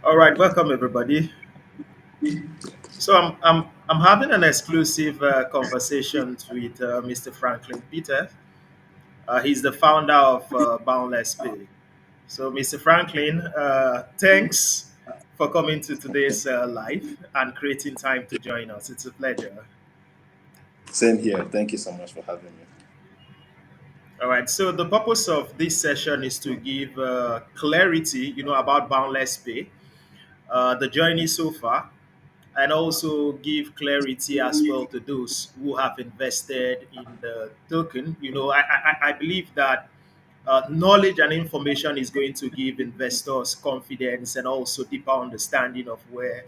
All right, welcome everybody. So I'm having an exclusive conversation with Mr. Franklin Peter. He's the founder of Boundless Pay. So, Mr. Franklin, thanks for coming to today's live and creating time to join us. It's a pleasure. Same here. Thank you so much for having me. All right. So the purpose of this session is to give clarity, about Boundless Pay, the journey so far, and also give clarity as well to those who have invested in the token. I believe that knowledge and information is going to give investors confidence and also deeper understanding of where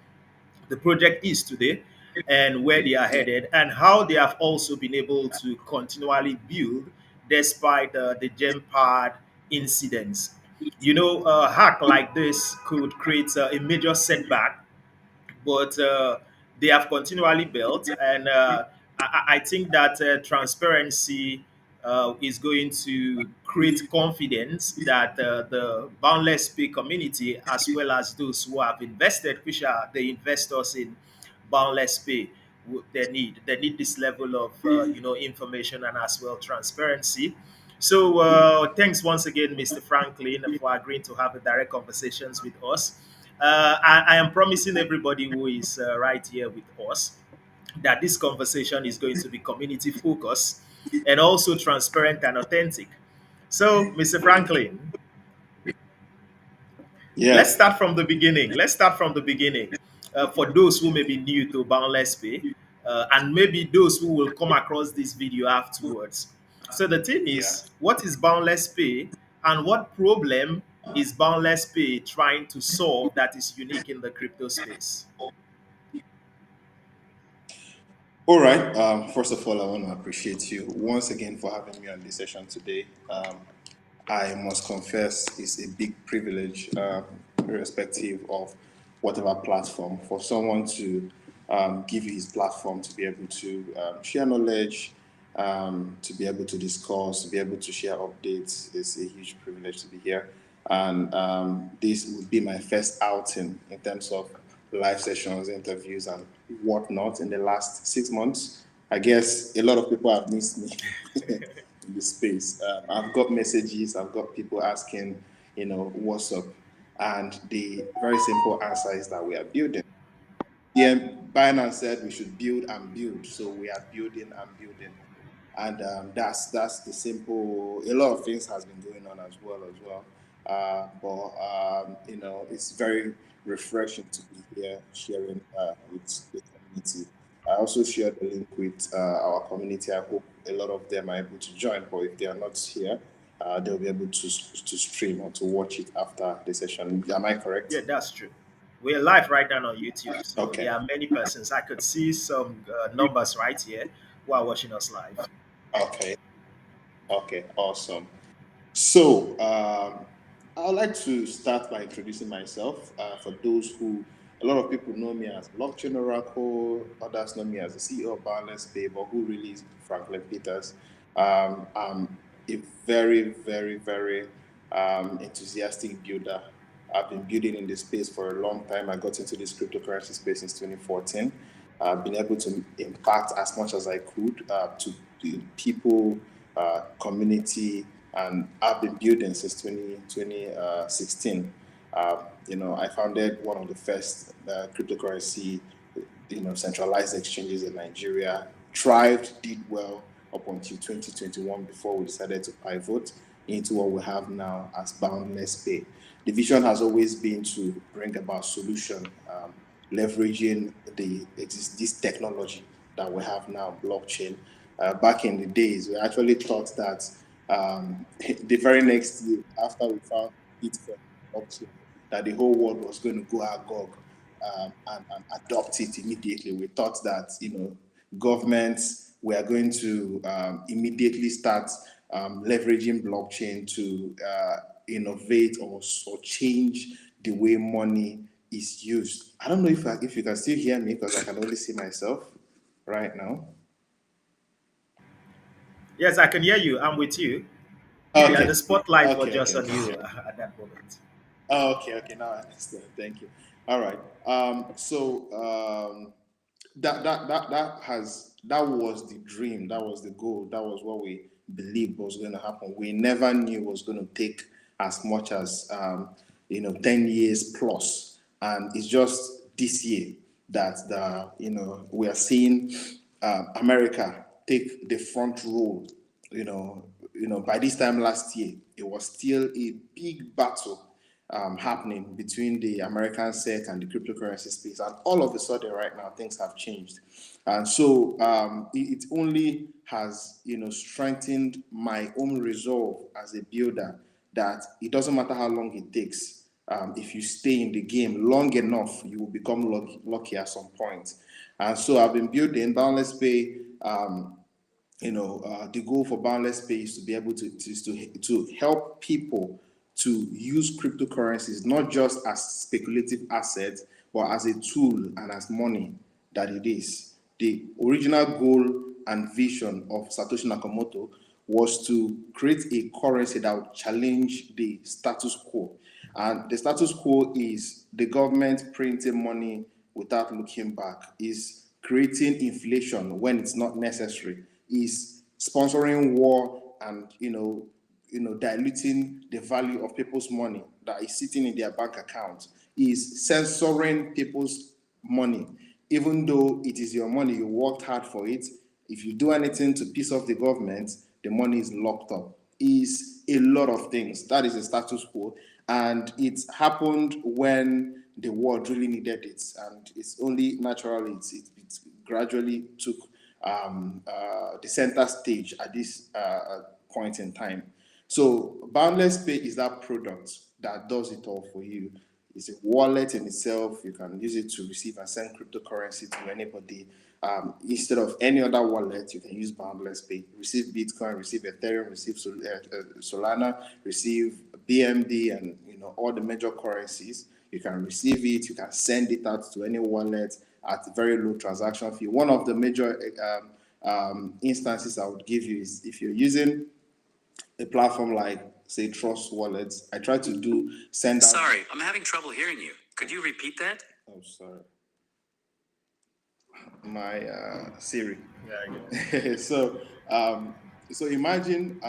the project is today and where they are headed and how they have also been able to continually build despite the gem pad incidents. A hack like this could create a major setback, but they have continually built. And I think that transparency is going to create confidence that the Boundless Pay community, as well as those who have invested, which are the investors in Boundless Pay, they need this level of information and as well transparency. So thanks once again, Mr. Franklin, for agreeing to have the direct conversations with us. I am promising everybody who is right here with us that this conversation is going to be community focused and also transparent and authentic. So, Mr. Franklin, let's Yeah, start from the beginning. Let's start from the beginning. For those who may be new to Boundless Pay, and maybe those who will come across this video afterwards. So the thing yeah. is, what is Boundless Pay, and what problem is Boundless Pay trying to solve that is unique in the crypto space? All right. First of all, I want to appreciate you once again for having me on this session today. I must confess, it's a big privilege, irrespective of whatever platform, for someone to give you his platform to be able to share knowledge, to be able to discuss, to be able to share updates. It's a huge privilege to be here. And this would be my first outing in terms of live sessions, interviews, and whatnot in the last 6 months. I guess a lot of people have missed me in the space. I've got messages, I've got people asking, what's up? And the very simple answer is that we are building. Yeah, Binance said we should build and build, so we are building and building, and that's the simple. A lot of things has been going on as well. But it's very refreshing to be here sharing with the community. I also shared the link with our community. I hope a lot of them are able to join, but if they are not here, they'll be able to stream or to watch it after the session. Am I correct? Yeah, that's true. We're live right now on YouTube, so Okay. there are many persons. I could see some numbers right here who are watching us live. Okay. Okay. Awesome. So, I would like to start by introducing myself. For those who, a lot of people know me as Blockchain Oracle, others know me as the CEO of Boundless Pay, but who really is Franklin Peters? I'm a very, very, very enthusiastic builder. I've been building in this space for a long time. I got into this cryptocurrency space since 2014. I've been able to impact as much as I could to the people, community, and I've been building since 2016. I founded one of the first cryptocurrency, centralized exchanges in Nigeria. Thrived, did well up until 2021 before we decided to pivot into what we have now as Boundless Pay. The vision has always been to bring about solution, leveraging this technology that we have now, blockchain. Back in the days, we actually thought that the very next year after we found Bitcoin blockchain, that the whole world was going to go agog and adopt it immediately. We thought that governments were going to immediately start leveraging blockchain to innovate or change the way money is used. I don't know if you can still hear me because I can only see myself right now. Yes, I can hear you. I'm with you. Yeah, Okay, the spotlight was okay, just okay. on you at that moment. Oh, okay, okay. Now I understand. Thank you. All right. That was the dream. That was the goal. That was what we believed was going to happen. We never knew it was going to take as much as 10 years plus, and it's just this year that we are seeing America take the front role. By this time last year, it was still a big battle happening between the American SEC and the cryptocurrency space. And all of a sudden, right now, things have changed. And so it only has, strengthened my own resolve as a builder that it doesn't matter how long it takes. If you stay in the game long enough, you will become lucky at some point. And so I've been building Boundless Pay. The goal for Boundless Pay is to be able to help people to use cryptocurrencies not just as speculative assets, but as a tool and as money that it is. The original goal and vision of Satoshi Nakamoto was to create a currency that would challenge the status quo. And the status quo is the government printing money without looking back, is creating inflation when it's not necessary, is sponsoring war and diluting the value of people's money that is sitting in their bank account, is censoring people's money, even though it is your money, you worked hard for it. If you do anything to piss off the government, the money is locked up. Is a lot of things. That is a status quo, and it happened when the world really needed it, and it's only naturally it gradually took the center stage at this point in time. So Boundless Pay is that product that does it all for you. It's a wallet in itself. You can use it to receive and send cryptocurrency to anybody. Instead of any other wallet, you can use Boundless Pay. Receive Bitcoin, receive Ethereum, receive Solana, receive BNB, and all the major currencies. You can receive it. You can send it out to any wallet at a very low transaction fee. One of the major instances I would give you is if you're using a platform like, say, Trust Wallets. I try to do send out. Sorry, I'm having trouble hearing you. Could you repeat that? Oh, sorry. My Siri. Yeah, I get it. So imagine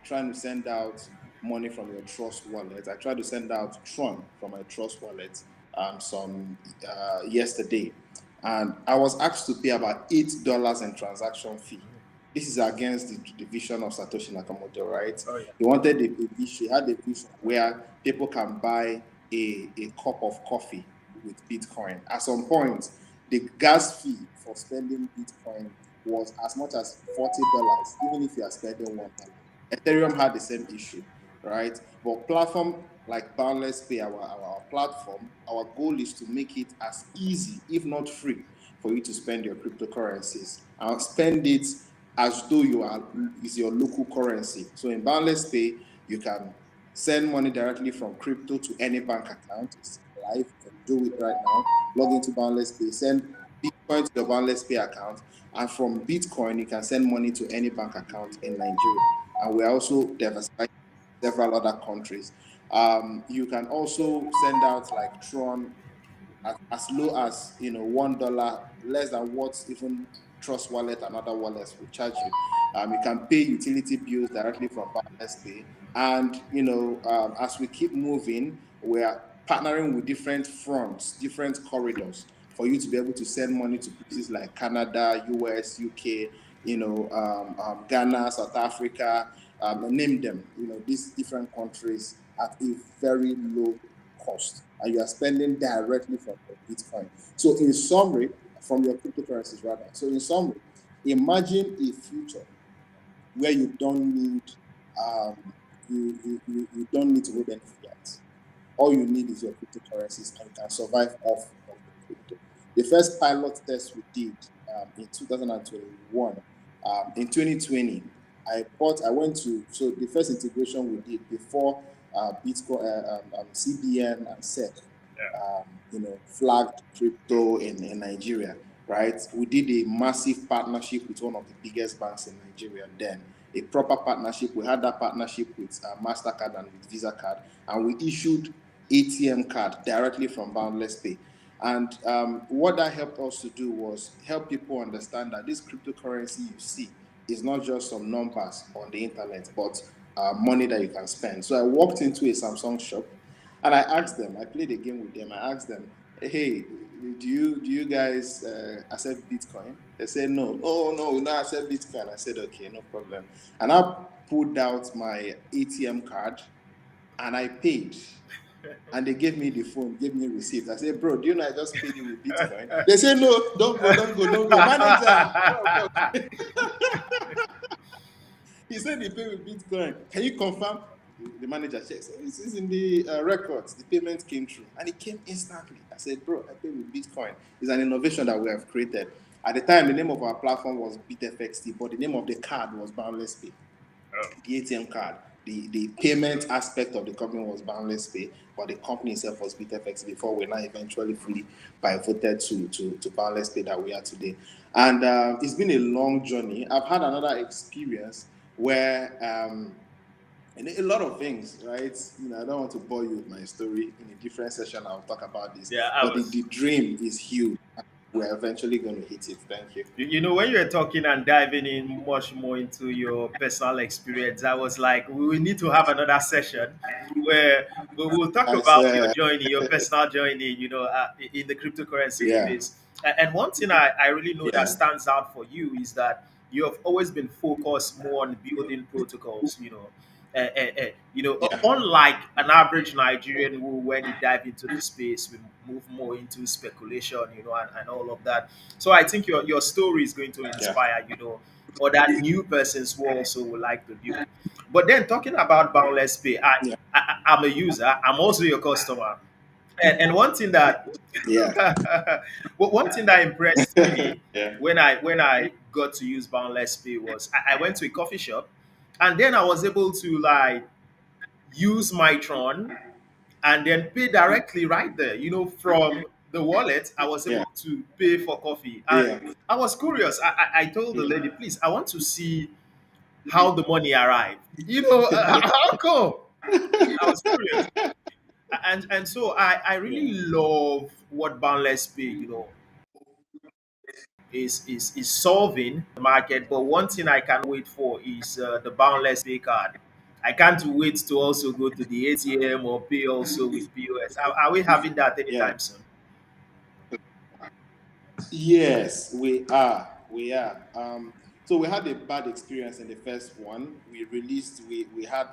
trying to send out money from your Trust wallet. I tried to send out Tron from my Trust wallet some yesterday, and I was asked to pay about $8 in transaction fee. This is against the vision of Satoshi Nakamoto, right? Oh yeah. He wanted a vision, he had a vision where people can buy a cup of coffee with Bitcoin. At some point, the gas fee for spending Bitcoin was as much as $40, even if you are spending $1. Ethereum had the same issue, right? But platform like Boundless Pay, our platform, our goal is to make it as easy, if not free, for you to spend your cryptocurrencies and spend it as though is your local currency. So in Boundless Pay, you can send money directly from crypto to any bank account. It's live. You can do it right now. Log into Boundless Pay, send Bitcoin to your Boundless Pay account, and from Bitcoin, you can send money to any bank account in Nigeria. And we're also diversified in several other countries. You can also send out like Tron as low as $1, less than what even Trust Wallet and other wallets will charge you. You can pay utility bills directly from Boundless Pay, and as we keep moving, we are partnering with different fronts, different corridors for you to be able to send money to places like Canada, US, UK, Ghana, South Africa, name them. These different countries at a very low cost, and you are spending directly from your Bitcoin. So, in summary, from your cryptocurrencies rather. So, in summary, imagine a future where you don't need you don't need to hold any fiat. All you need is your cryptocurrencies, and you can survive off of the crypto. The first pilot test we did in 2021, in 2020, I went to, so the first integration we did before Bitcoin, CBN and SEC, Yeah. flagged crypto in Nigeria, right? We did a massive partnership with one of the biggest banks in Nigeria then. A proper partnership. We had that partnership with MasterCard and with Visa Card, and we issued ATM card directly from Boundless Pay. And what that helped us to do was help people understand that this cryptocurrency you see is not just some numbers on the internet, but money that you can spend. So I walked into a Samsung shop and I asked them, I played a game with them. I asked them, hey, do you guys accept Bitcoin? They said no. Oh no, we don't accept Bitcoin. I said okay, no problem. And I pulled out my ATM card and I paid. And they gave me the phone, gave me receipt. I said, bro, do you know I just paid you with Bitcoin? They said, no, don't go, don't go, don't go. Manager, bro. He said he paid with Bitcoin. Can you confirm? The manager checks. It's in the records. The payment came through. And it came instantly. I said, bro, I paid with Bitcoin. It's an innovation that we have created. At the time, the name of our platform was BitFXT, but the name of the card was Boundless Pay. The ATM card. The payment aspect of the company was Boundless Pay, but the company itself was BitFX before we now eventually fully pivoted to Boundless Pay that we are today. And it's been a long journey. I've had another experience where and a lot of things, right? I don't want to bore you with my story. In a different session, I'll talk about this. Yeah, I But was. the dream is huge. We're eventually going to hit it. Thank you. When you were talking and diving in much more into your personal experience, I was like, we will need to have another session where we'll talk I about your said, journey, your personal journey, in the cryptocurrency yeah, space. And one thing I really know that yeah, stands out for you is that you have always been focused more on building protocols, yeah, unlike an average Nigerian who, when he dive into the space, we move more into speculation, and all of that. So I think your story is going to yeah, inspire, or that new persons who also would like to build. But then talking about Boundless Pay, yeah, I'm a user. I'm also your customer. And one thing that yeah, well, one thing that impressed me yeah, when I got to use Boundless Pay was I went to a coffee shop, and then I was able to like use my Tron and then pay directly right there. From the wallet, I was yeah, able to pay for coffee. And yeah. I was curious. I told the lady, Yeah. please, I want to see how the money arrived. How come? I was curious. And so I really Yeah. love what Boundless Pay, is solving the market. But one thing I can't wait for is the Boundless Pay card. I can't wait to also go to the ATM or pay also with POS. Are we having that Yeah. anytime soon? Yes, we are. We are. So we had a bad experience in the first one. We had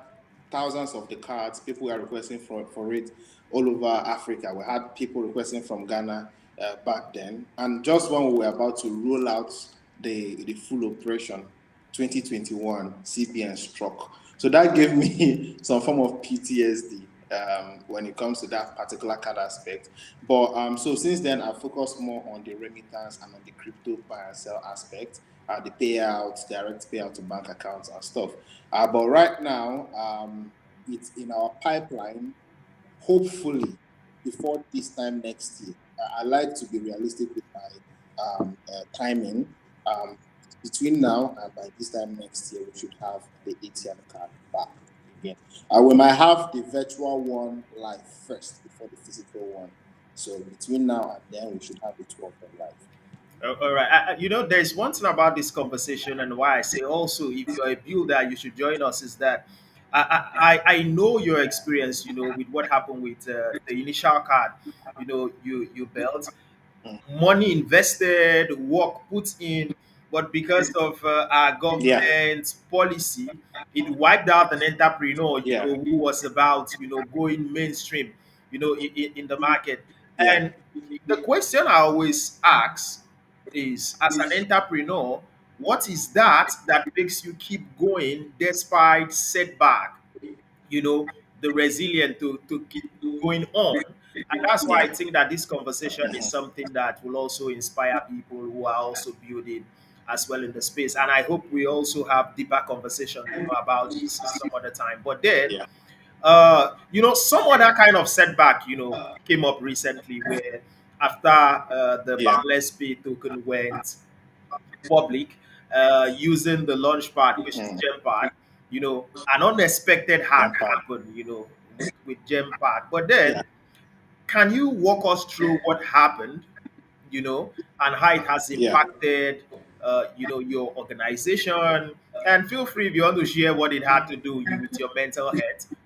thousands of the cards. People were requesting for it all over Africa. We had people requesting from Ghana back then. And just when we were about to roll out the full operation, 2021, CBN struck. So that gave me some form of PTSD when it comes to that particular card aspect. But so since then, I focused more on the remittance and on the crypto buy and sell aspect, the payouts, direct payout to bank accounts and stuff. But right now, it's in our pipeline. Hopefully, before this time next year, I like to be realistic with my timing. Um, Between now and by this time next year, we should have the ATM card back again. We might have the virtual one live first before the physical one. So between now and then, we should have the two of them live. All right. There's one thing about this conversation, and why I say also, if you're a builder, you should join us. Is that I know your experience, with what happened with the initial card, you built Mm. money invested, work put in, but because of our Yeah, government policy, it wiped out an entrepreneur, yeah, who was about, going mainstream, in the market. yeah, And the question I always ask is, as an entrepreneur, what is that makes you keep going despite setback? The resilient to keep going on. And that's why I yeah. think that this conversation is Mhm. something that will also inspire people who are also building as well in the space. And I hope we also have deeper conversation, about this some other time. But then, Yeah, some other kind of setback, came up recently where after the yeah. Boundless Pay token went public, using the launch pad, which is Mm. Gempad, an unexpected hack Jump pad. happened, with Gem Pack. But yeah, then, can you walk us through what happened, and how it has yeah, impacted, your organization? And feel free if you want to share what it had to do with your mental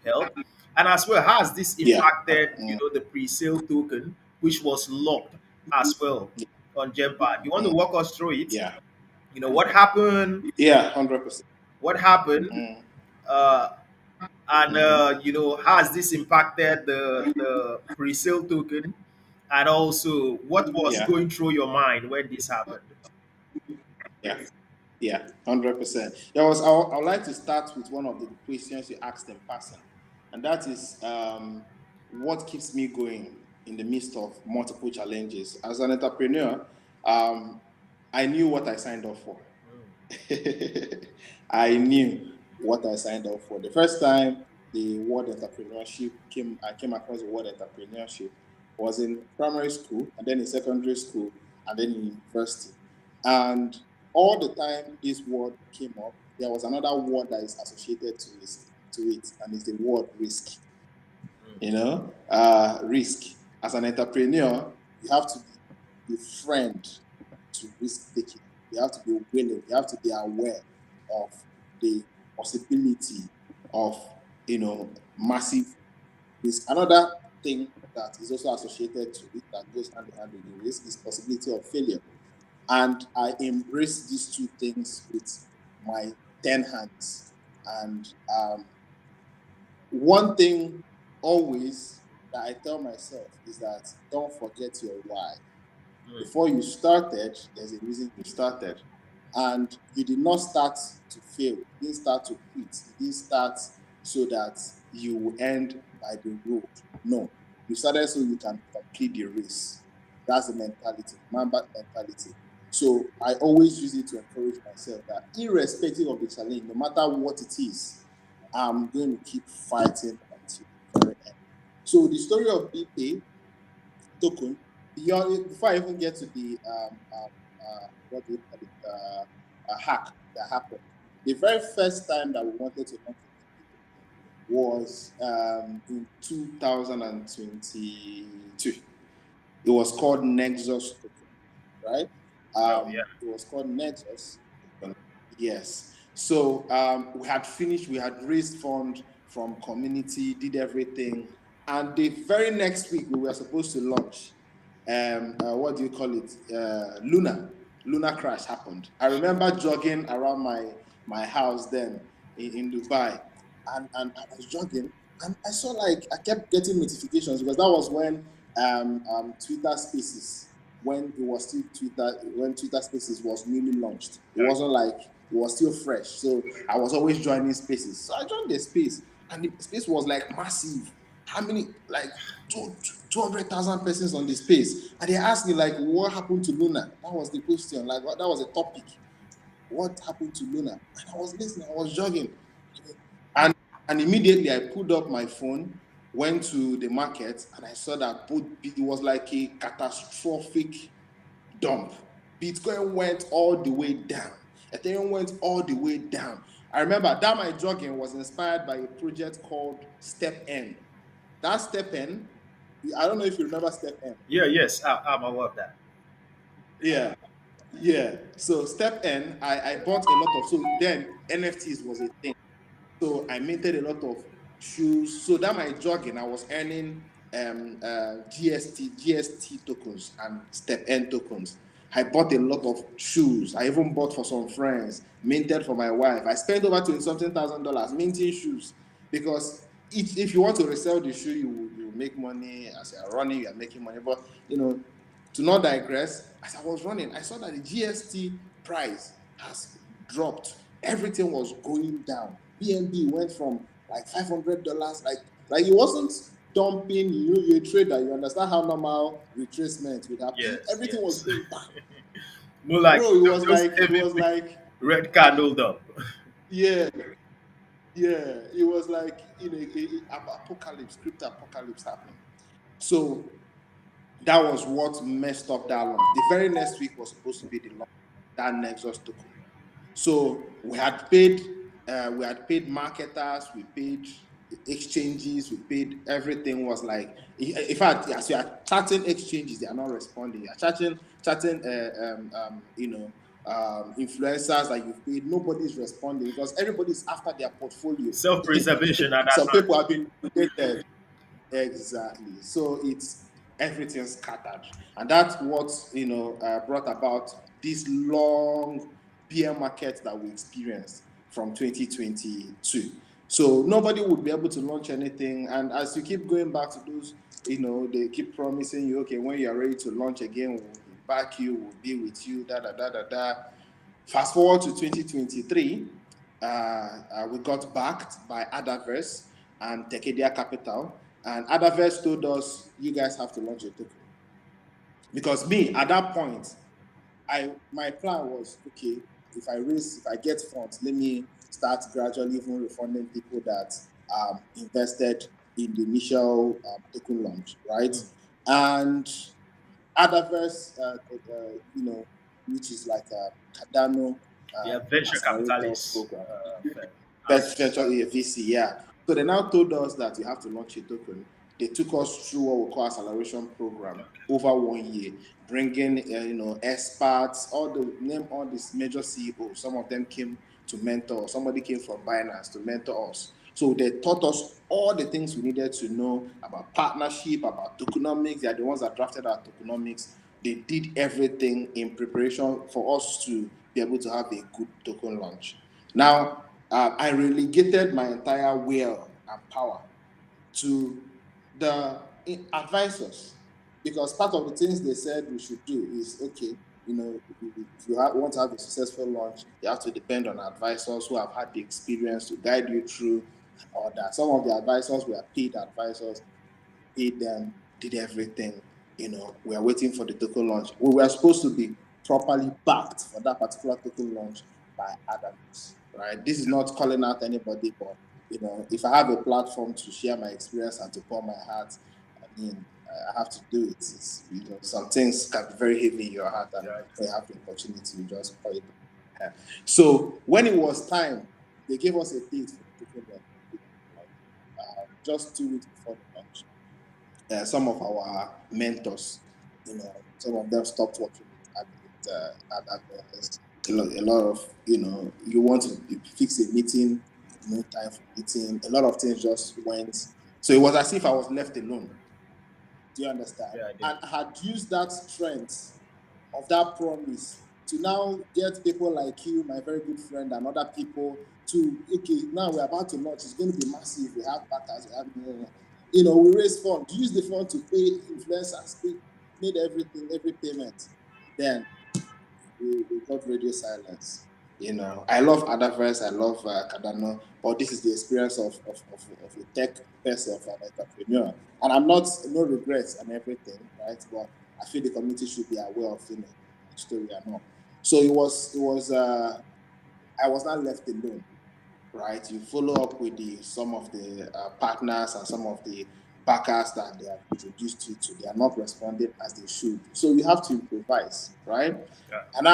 health, and as well, how has this yeah, impacted, mm, the pre-sale token, which was locked as well on Gempad. You want to mm, walk us through it? yeah, What happened? yeah, 100%. What happened? Mm, Uh, and mm-hmm. how has this impacted the pre-sale token, and also what was Yeah, going through your mind when this happened? yeah. Yeah, 100%. I would like to start with one of the questions you asked in person, and that is what keeps me going in the midst of multiple challenges. As an entrepreneur, um, I knew what I signed up for. I knew what I signed up for. The first time I came across the word entrepreneurship was in primary school, and then in secondary school, and then in university. And all the time this word came up, there was another word that is associated to it, and it's the word risk. Risk. As an entrepreneur, you have to be friend to risk taking. You have to be willing. You have to be aware of the possibility of massive risk. Another thing that is also associated to it that goes hand in hand with the risk is possibility of failure. And I embrace these two things with my 10 hands. And one thing always that I tell myself is that don't forget your why. Mm, Before you started, there's a reason you started. And you did not start to fail. You didn't start to quit. You didn't start so that you will end by the road. No. You started so you can complete the race. That's the mentality, Mamba mentality. So I always use it to encourage myself that irrespective of the challenge, no matter what it is, I'm going to keep fighting until the very end. So the story of BPay token, before I even get to the what do you call it, hack that happened, the very first time that we wanted to launch a token was in 2022. It was called Nexus token, right? oh yeah. It was called Nexus. Yes. So we had raised funds from community, did everything, and the very next week we were supposed to launch. What do you call it? Lunar crash happened. I remember jogging around my house then in Dubai, and I was jogging, and I saw like I kept getting notifications because that was when Twitter Spaces, when it was still Twitter, when Twitter Spaces was newly launched. It Okay. wasn't like it was still fresh. So I was always joining spaces. So I joined the space, and the space was like massive. How many, like 200,000 persons on the space? And they asked me, like, what happened to Luna? That was the question. Like, that was a topic. What happened to Luna? And I was listening, I was jogging. And, and immediately I pulled up my phone, went to the market, and I saw that it was like a catastrophic dump. Bitcoin went all the way down. Ethereum went all the way down. I remember that my jogging was inspired by a project called Step N. That Step N, I don't know if you remember Step N. Yeah, yes, I'm aware of that. Yeah, yeah. So Step N, I bought a lot of, so then NFTs was a thing. So I minted a lot of shoes. So that my jogging, I was earning GST tokens and Step N tokens. I bought a lot of shoes. I even bought for some friends, minted for my wife. I spent over 20 something $1,000 minting shoes because if you want to resell the shoe, you make money. As you're running, you're making money. But to not digress, as I was running, I saw that the GST price has dropped. Everything was going down. BNB went from like $500, like it wasn't dumping. You're a trader, you understand how normal retracement would happen. Yes, Everything was yes. going back, More like bro. It was just like it was heavy like red candle up. yeah, yeah. It was like apocalypse, crypto apocalypse happening. So that was what messed up that launch. The very next week was supposed to be the launch of that Nexus token. So we had paid marketers, we paid exchanges, we paid everything. Was like, in fact, as you are chatting exchanges, they are not responding. You are chatting influencers that you've paid, nobody's responding because everybody's after their portfolio. Self-preservation at that Some time. people have been liquidated. Exactly. So it's everything scattered, and that's what brought about this long bear market that we experienced from 2022. So nobody would be able to launch anything, and as you keep going back to those, they keep promising you, okay, when you are ready to launch again, we'll back you, we'll be with you, da da da da da. Fast forward to 2023, we got backed by Adaverse and Tekedia Capital. And Adaverse told us, you guys have to launch a token. Because me, at that point, my plan was, okay, if I get funds, let me start gradually even refunding people that invested in the initial token launch, right? And Adaverse, which is like a Cardano Yeah, venture accelerator capitalists. program. House. Best venture VC, yeah. So they now told us that you have to launch a token. They took us through what we call acceleration program over 1 year, bringing experts, name all these major CEOs. Some of them came to mentor. Somebody came from Binance to mentor us. So they taught us all the things we needed to know about partnership, about tokenomics. They are the ones that drafted our tokenomics. They did everything in preparation for us to be able to have a good token launch. Now, I relegated my entire will and power to the advisors because part of the things they said we should do is, okay, if you want to have a successful launch, you have to depend on advisors who have had the experience to guide you through all that. Some of the advisors were paid advisors, paid them, did everything. We are waiting for the token launch. We were supposed to be properly backed for that particular token launch by others, right? This is not calling out anybody, but if I have a platform to share my experience and to pour my heart, I mean, I have to do it. It's, some things can be very heavy in your heart, and Yeah, when you have the opportunity, you just pour it. So when it was time, they gave us a date for the token launch, just 2 weeks before the launch. Some of our mentors, some of them stopped working at that. A lot of, you want to fix a meeting, no time for meeting. A lot of things just went. So it was as if I was left alone. Do you understand? yeah, I did. And I had used that strength of that promise to now get people like you, my very good friend, and other people to, okay, now we're about to launch. It's going to be massive. We have backers, we have, we raise funds, use the fund to pay influencers, made everything, every payment. Then we got radio silence. I love Adaverse, I love Cardano, but this is the experience of a tech person, of an entrepreneur. And I'm not, no regrets and everything, right? But I feel the community should be aware of, my story and all. So I was not left alone, right? You follow up with some of the partners and some of the backers that they have introduced you to. They are not responding as they should. So you have to improvise, right? Yeah. And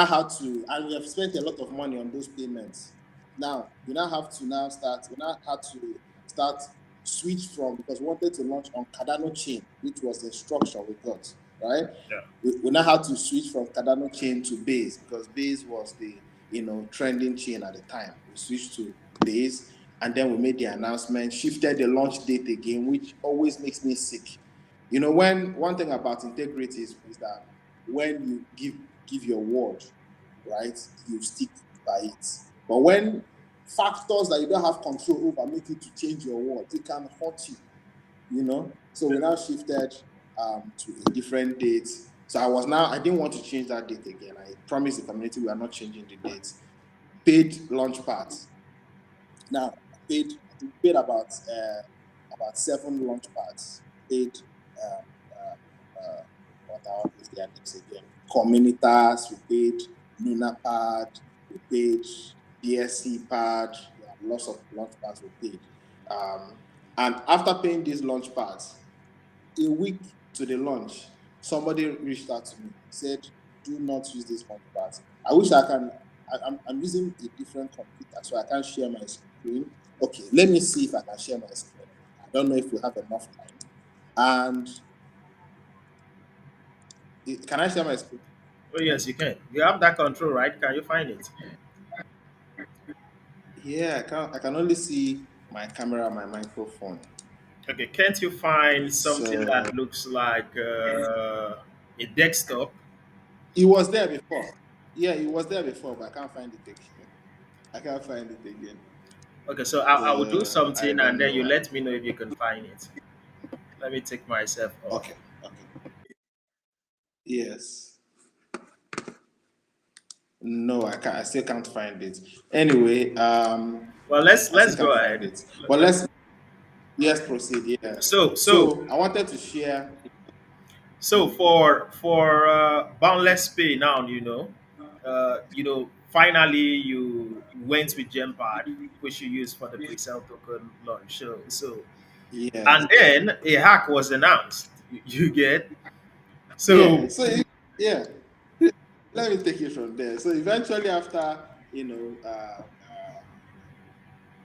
we have spent a lot of money on those payments. Now, we now have to start switch from, because we wanted to launch on Cardano chain, which was the instruction we got, right? Yeah. We now had to switch from Cardano chain to Base because Base was the trending chain at the time. We switched to Base, and then we made the announcement, shifted the launch date again, which always makes me sick. When one thing about integrity is that when you give your word, right, you stick by it. But when factors that you don't have control over make you to change your word, it can hurt you. So we now shifted to a different date. So I didn't want to change that date again. I promised the community we are not changing the date. Paid launch parts. Now I paid about 7 launch parts. Paid what is their names again? Communitas, we paid Luna Pad, we paid DSC Pad, lots of launch pads we paid. And after paying these launch pads, a week to the launch, somebody reached out to me, said, do not use this launch pads. I wish I can. I'm using a different computer, so I can't share my screen. Okay, let me see if I can share my screen. don't know if we have enough time. And can I share my screen? Oh yes, you can. You have that control, right? Can you find it? Yeah, I can only see my camera, my microphone. Okay. Can't you find something So that looks like a desktop? it was there before. Yeah, it was there before, but I can't find it again. I can't find it again. Okay, so I will do I something and don't then know you why. let me know if you can find it. Let me take myself off. Okay, okay. Yes. No, I can't. I still can't find it. Anyway, Well, let's I still let's can't go find ahead. it. But let's proceed. Yeah. So So I wanted to share. for boundless pay now, finally you went with Gempad, which you use for the pre-sale token launch. So Yes. and then a hack was announced. You get Yeah. so Yeah. Let me take it from there. So eventually, after you know,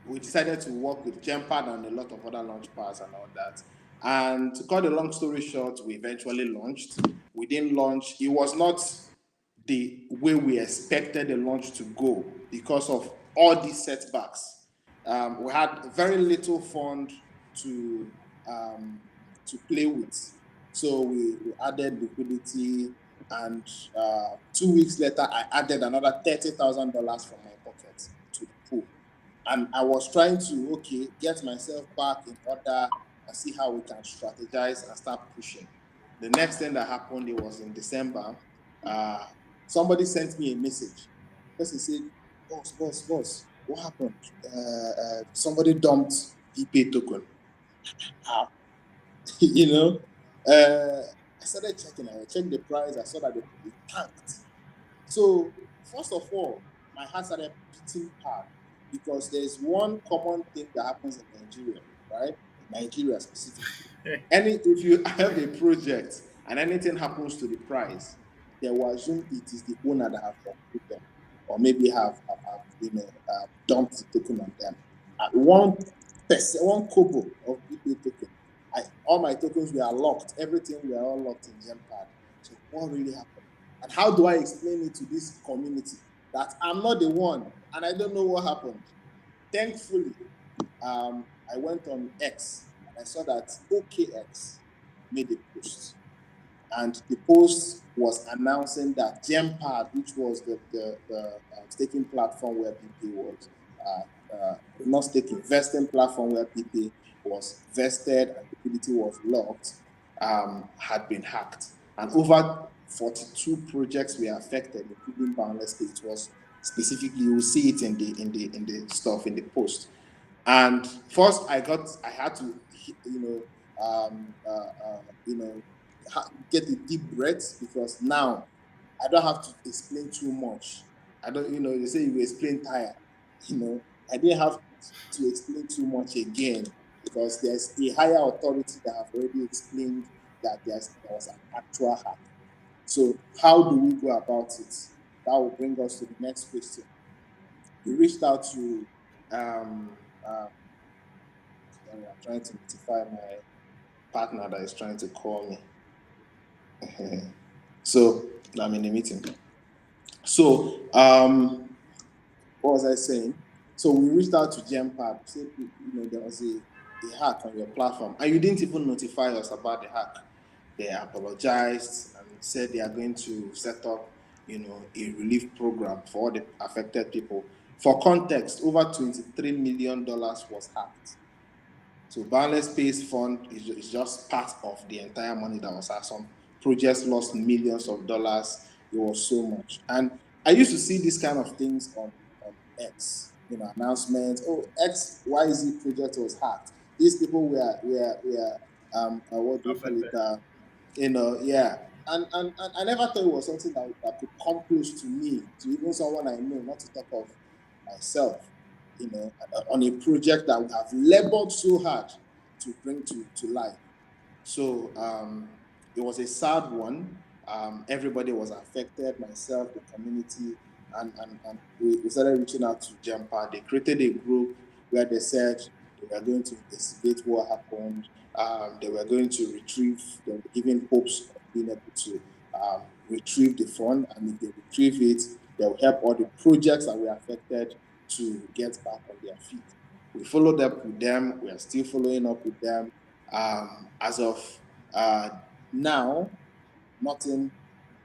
we decided to work with Gempad and a lot of other launch pads and all that. And to cut the long story short, we eventually launched. We didn't launch. It was not the way we expected the launch to go because of all these setbacks. We had very little fund to um, to play with, so we added liquidity, and 2 weeks later, I added another $30,000 from my pocket to the pool, and I was trying to get myself back in order and see how we can strategize and start pushing. The next thing that happened, it was in December. Uh, Somebody sent me a message. Person said, boss, what happened? Somebody dumped PPay token. How? you know, I started checking. I checked the price. I saw that it tanked. So, first of all, my heart started beating hard because there's one common thing that happens in Nigeria, right? In Nigeria specifically. If you have a project and anything happens to the price, they will assume it is the owner that have dumped them, or maybe dumped the token on them. At 1%, one kobo of PPA token, all my tokens were locked. Everything were all locked in Gempad. So what really happened? And how do I explain it to this community that I'm not the one and I don't know what happened? Thankfully, I went on X and I saw that OKX made a post. And the post was announcing that Gempad, which was the staking platform where PP was, not staking, vesting platform where PP was vested and liquidity was locked, had been hacked. And over 42 projects were affected, including Boundless Pay. It was specifically, you will see it in the stuff in the post. And first, I had to, get a deep breath because now I don't have to explain too much. I don't, they say you explain tired. I didn't have to explain too much again because there's a higher authority that have already explained that there was an actual hack. So how do we go about it? That will bring us to the next question. We reached out to sorry, I'm trying to notify my partner that is trying to call me. So I'm in a meeting. So what was I saying? So we reached out to Gempad, said there was a hack on your platform, and you didn't even notify us about the hack. They apologized and said they are going to set up, a relief program for all the affected people. For context, over $23 million was hacked. So Boundless Pay's fund is just part of the entire money that was asked. Some projects lost millions of dollars. It was so much. And I used to see these kind of things on X, announcements. Oh, XYZ project was hacked. These people were what do you call affected. it? Yeah. And I never thought it was something that could come close to me, to even someone I know, not to talk of myself, on a project that we have labored so hard to bring to life. So it was a sad one. Everybody was affected, myself, the community, and we started reaching out to Jumper. They created a group where they said They were going to investigate what happened. They were going to retrieve. They were given hopes of being able to retrieve the fund, and if they retrieve it, they'll help all the projects that were affected to get back on their feet. We followed up with them. We are still following up with them. As of uh, now, nothing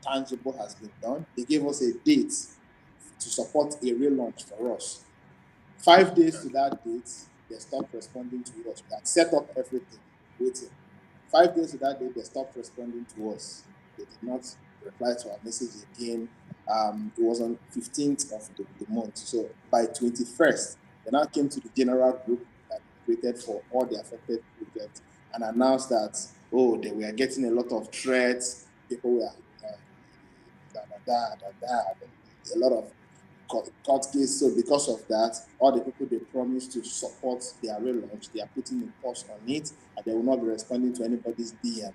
tangible has been done. They gave us a date to support a relaunch for us. 5 days to that date, they stopped responding to us. We had set up everything, waiting. 5 days to that date, they stopped responding to us. They did not reply to our message again. It was on 15th of the month. So by 21st, they now came to the general group that they created for all the affected projects and announced that, oh, they were getting a lot of threats. People were a lot of court case. So because of that, all the people they promised to support their relaunch, they are putting a pause on it, and they will not be responding to anybody's DM.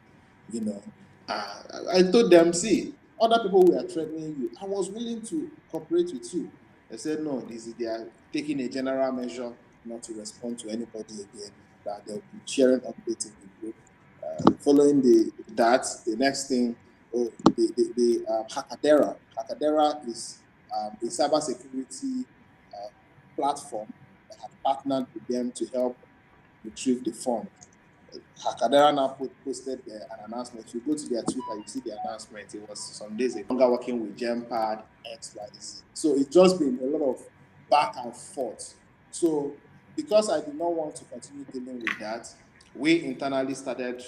You know, I told them, see, other people were threatening you. I was willing to cooperate with you. They said no. They are taking a general measure not to respond to anybody again. That they'll be sharing updates in the group. Following the next thing, oh, the Hackadera. Hackadera is a cybersecurity platform that had partnered with them to help retrieve the fund. Hackadera now posted an announcement. If you go to their Twitter, you see the announcement. It was some days ago. Longer working with Gempad, X, Y, Z. So it's just been a lot of back and forth. So because I did not want to continue dealing with that, we internally started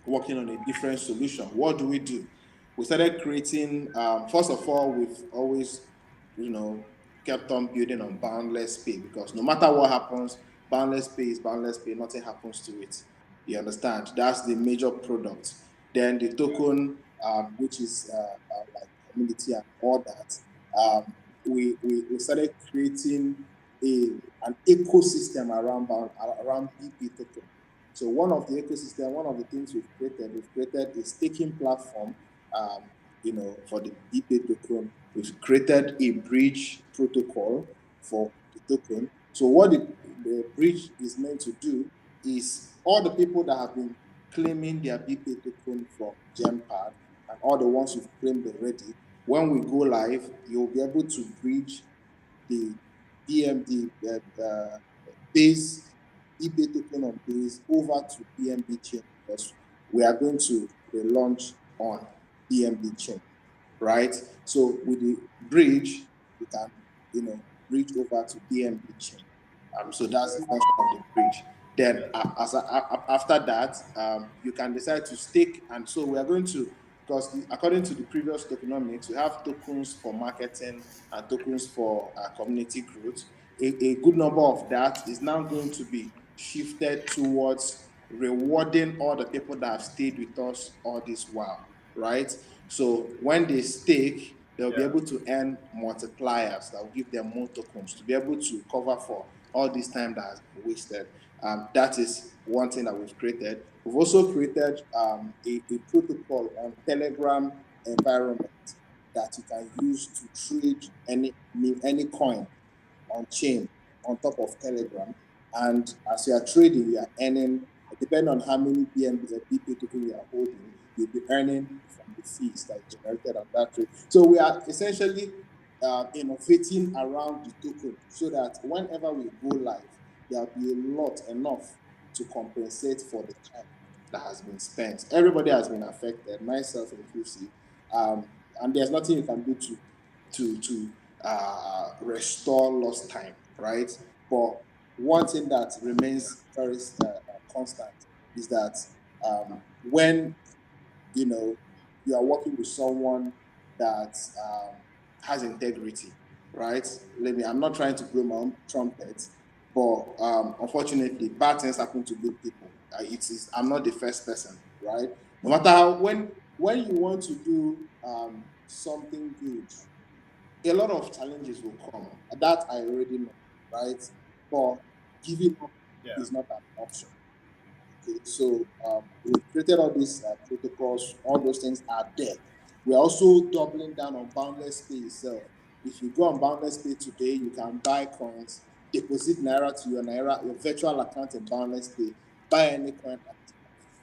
working on a different solution. What do? We started creating, first of all, we've always, you know, kept on building on Boundless Pay because no matter what happens, Boundless Pay is Boundless Pay, nothing happens to it. You understand? That's the major product. Then the token, which is like community and all that, we started creating an ecosystem around BP token. So one of the ecosystem, one of the things we've created a staking platform, for the DPay token. We've created a bridge protocol for the token. So what the bridge is meant to do is all the people that have been claiming their BPay token from Gempad and all the ones who've claimed already, when we go live, you'll be able to bridge the BMD base eBay token on base over to BNB chain because we are going to relaunch on BNB chain, right? So with the bridge, we can, bridge over to BNB chain. So that's the function of the bridge. Then after that, you can decide to stake. And so we are going to, because according to the previous tokenomics, we have tokens for marketing and tokens for community growth. A good number of that is now going to be shifted towards rewarding all the people that have stayed with us all this while, right? So when they stake, they'll be Yeah. able to earn multipliers that will give them more tokens to be able to cover for all this time that has been wasted. That is one thing that we've created. We've also created a protocol on Telegram environment that you can use to trade any coin on chain on top of Telegram. And as you are trading, you are earning, depending on how many BP token you are holding, you'll be earning from the fees that are generated on that trade. So we are essentially innovating around the token so that whenever we go live, there'll be enough to compensate for the time that has been spent. Everybody has been affected, myself inclusive, and there's nothing you can do to restore lost time, right? But one thing that remains very constant is that when you are working with someone that has integrity, right? I'm not trying to blow my own trumpet, but unfortunately, bad things happen to good people. I'm not the first person, right? No matter how when you want to do something good, a lot of challenges will come. That I already know, right? But giving up Yeah. is not an option. Okay, so we've created all these protocols, all those things are there. We're also doubling down on Boundless Pay itself. If you go on Boundless Pay today, you can buy coins deposit naira to your naira, your virtual account in Boundless Pay, buy any coin at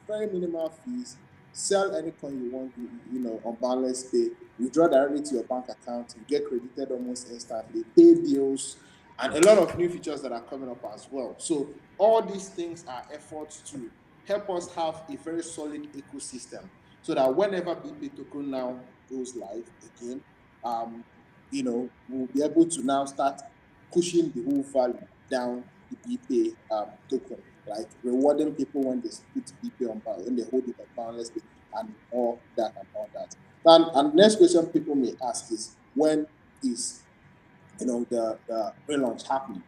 very minimal fees, sell any coin you want, on Boundless Pay, withdraw directly to your bank account, you get credited almost instantly, pay bills, and a lot of new features that are coming up as well. So all these things are efforts to help us have a very solid ecosystem so that whenever BP token now goes live again, um, we'll be able to now start pushing the whole value down the BPay token, like rewarding people when they put BPay on bound, when they hold it on Boundless Pay, and all that and all that. And next question people may ask is, when is the relaunch happening?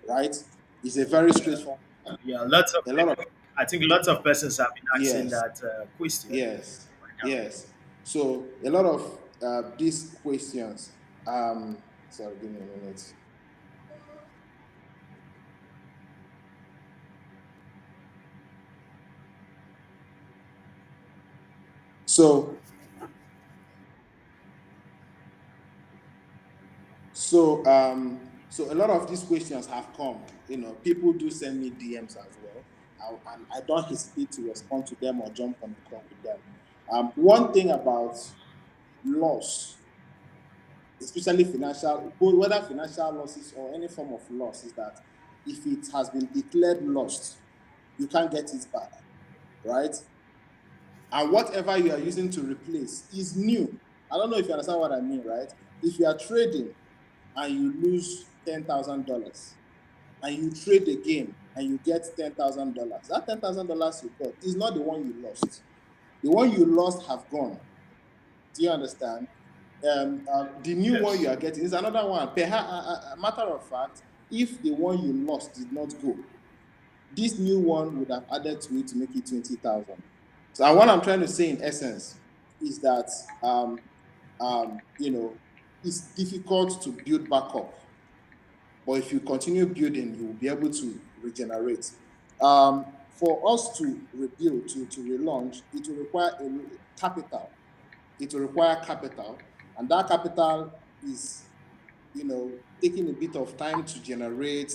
Right? It's a very straightforward. Yeah, lots of A lot of I think lots of persons have been asking yes, that question yes, right now. yes. So a lot of these questions. Sorry, give me a minute. So so a lot of these questions have come. People do send me DMs as well, and I don't hesitate to respond to them or jump on the call with them. One thing about loss, especially financial, whether financial losses or any form of loss, is that if it has been declared lost, you can't get it back, right? And whatever you are using to replace is new. I don't know if you understand what I mean, right? If you are trading and you lose $10,000 and you trade again and you get $10,000, that $10,000 you got is not the one you lost. The one you lost have gone. Do you understand? The new one you Yes. are getting is another one. Perhaps, a matter of fact, if the one you lost did not go, this new one would have added to it to make it 20,000. So, and what I'm trying to say in essence is that, it's difficult to build back up, but if you continue building, you will be able to regenerate. For us to rebuild, to relaunch, it will require capital. It will require capital, and that capital is, taking a bit of time to generate.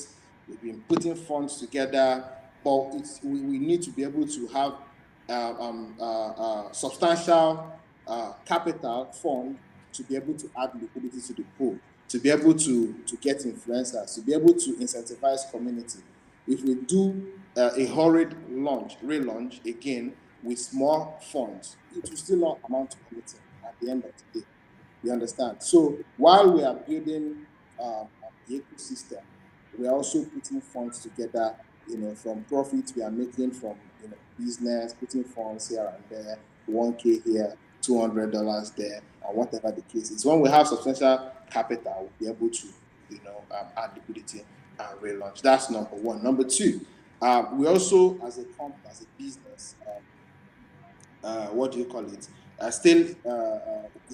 We've been putting funds together, but we need to be able to have substantial capital fund to be able to add liquidity to the pool, to be able to get influencers, to be able to incentivize community. If we do a hurried relaunch again with small funds, it will still not amount to anything at the end of the day. You understand? So while we are building the ecosystem, we are also putting funds together, from profits we are making from, business, putting funds here and there, 1K here, $200 there, and whatever the case is. When we have substantial capital, we'll be able to, add liquidity and relaunch. That's number one. Number two, we also, as a company, as a business, what do you call it, still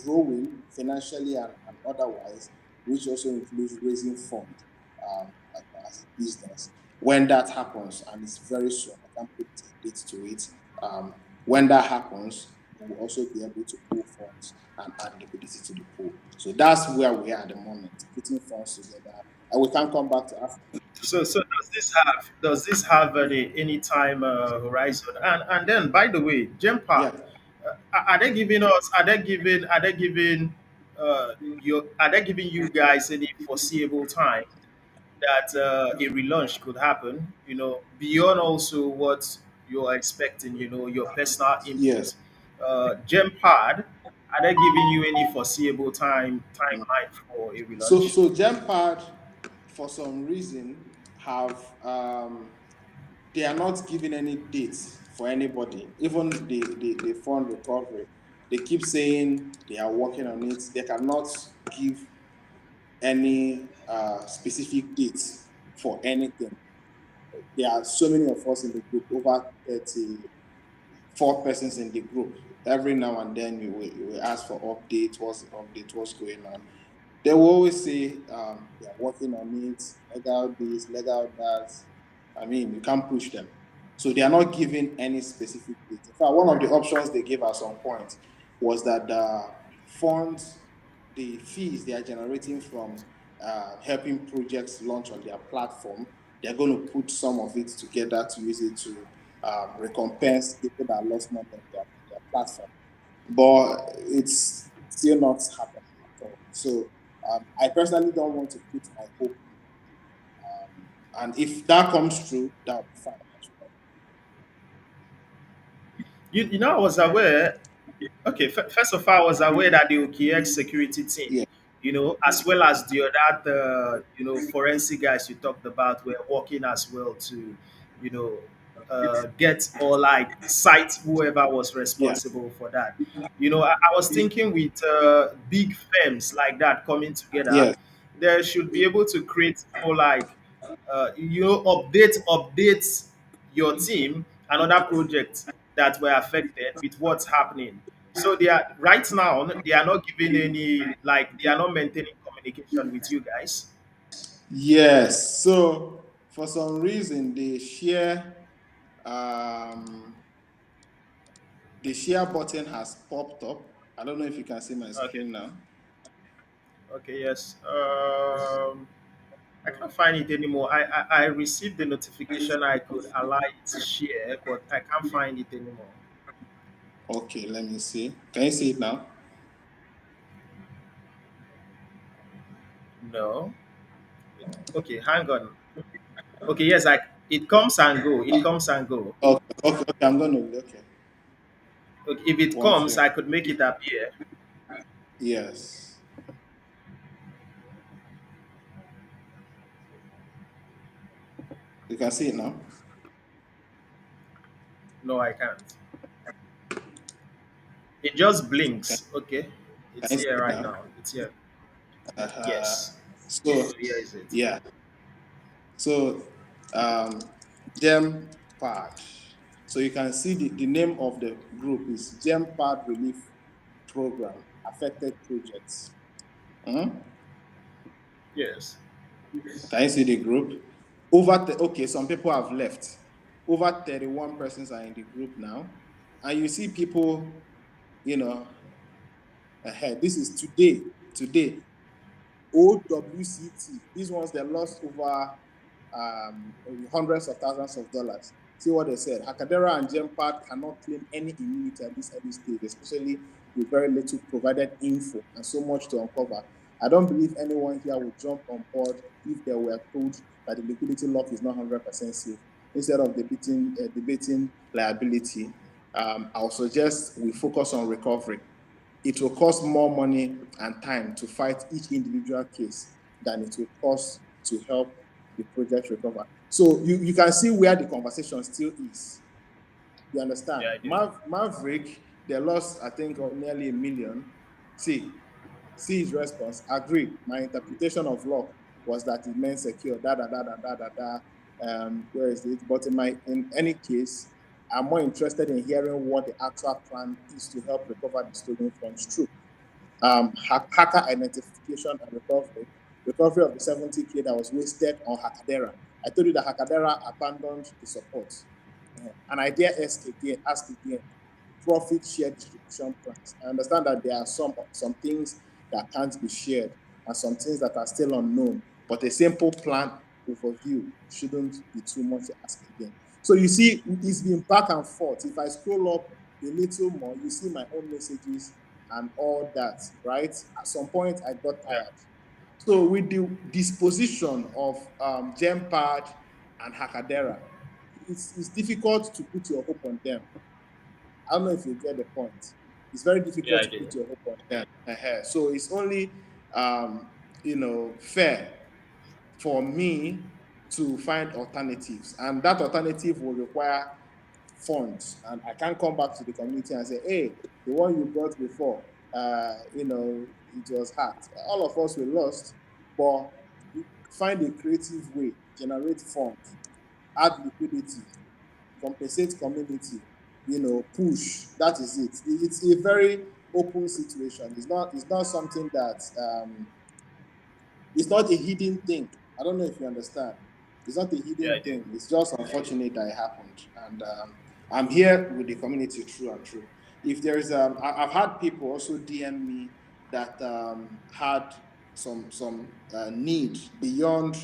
growing financially and otherwise, which also includes raising funds as a business. When that happens, and it's very soon, I can't put a date to it. When that happens, we will also be able to pull funds and add liquidity to the pool. So that's where we are at the moment, putting funds together. And we can come back to Africa. So does this have any time horizon? And then, by the way, Jempa, Yeah. are they giving us? Are they giving you guys any foreseeable time that a relaunch could happen? Beyond also what you're expecting. Your personal Yes. input. Gempad, are they giving you any foreseeable timeline for a So relaunch? so Gempad, for some reason, have they are not giving any dates for anybody, even the fund recovery. They keep saying they are working on it. They cannot give any specific dates for anything. There are so many of us in the group, over 34 persons in the group. Every now and then you will ask for updates, what's the update, what's going on. They will always say they are working on it, legal this, legal that. I mean, you can't push them. So they are not giving any specific date. In fact, one of the options they gave at some point was that the funds, the fees they are generating from helping projects launch on their platform. They're going to put some of it together to use it to recompense people that lost money on their platform. But it's still not happening at all. So I personally don't want to put my hope in. And if that comes true, that would be fine as well. You know, I was aware. Okay, first of all, I was aware that the OKX security team, Yeah, as well as the other, forensic guys you talked about, were working as well to, you know, get or like cite whoever was yeah, responsible for that. I was thinking with big firms like that coming together, yes, they should be able to create more like, update your team and other projects that were affected with what's happening. So they are right now they are not giving any like they are not maintaining communication with you guys. yes. So for some reason, um, the share button has popped up. I don't know if you can see my Okay. screen now. Okay. Yes. I can't find it anymore. I received the notification I could allow it to share, but I can't find it anymore. Okay, let me see. Can you see it now? No. Okay. Hang on. Okay. Yes. It comes and go. It comes and go. Okay, okay, okay. I'm gonna. Okay, Okay, if it one comes, share. I could make it appear. Yes, you can see it now. No, I can't. It just Can, blinks. Okay. can It's you see here it right now? now. It's here. Uh, Yes. so So here is it. yeah, so um, Gem Pad. So you can see the name of the group is Gem Pad Relief Program Affected Projects. Mhm. Yes. Can you see the group? Okay, some people have left. Over 31 persons are in the group now. And you see people, you know, ahead. This is today. Today. OWCT. These ones they lost over hundreds of thousands of dollars. See what they said. Hakadera and Gempad cannot claim any immunity at this early stage, especially with very little provided info and so much to uncover. I don't believe anyone here would jump on board if they were told that the liquidity lock is not 100% safe. Instead of debating liability, I'll suggest we focus on recovery. It will cost more money and time to fight each individual case than it will cost to help the project recover. So you can see where the conversation still is. You understand? Yeah, I do. Maverick, they lost, I think, nearly 1 million. See his response. Agreed. My interpretation of lock was that it meant secure. Da da da da da da da. Where is it? But in any case, I'm more interested in hearing what the actual plan is to help recover the stolen funds. True. Hacker identification and recovery. Recovery of the 70K that was wasted on Hakadera. I told you that Hakadera abandoned the support. And I dare ask again, profit share distribution plans. I understand that there are some things that can't be shared and some things that are still unknown, but a simple plan overview shouldn't be too much to ask again. So you see, it's been back and forth. If I scroll up a little more, you see my own messages and all that, right? At some point, I got Yeah. tired. So with the disposition of Gempad and Hakadera, it's difficult to put your hope on them. I don't know if you get the point. It's very Yeah, difficult I to do. put your hope on them. So it's only, fair for me to find alternatives, and that alternative will require funds. And I can't come back to the community and say, "Hey, the one you brought before, it was hacked." All of us were lost, but find a creative way, generate funds, add liquidity, compensate community, push. That is it. It's a very open situation. It's not something that it's not a hidden thing. I don't know if you understand. It's not a Yeah, hidden I do. thing. It's just unfortunate that it happened. And I'm here with the community true and true. If there's I've had people also DM me that had need beyond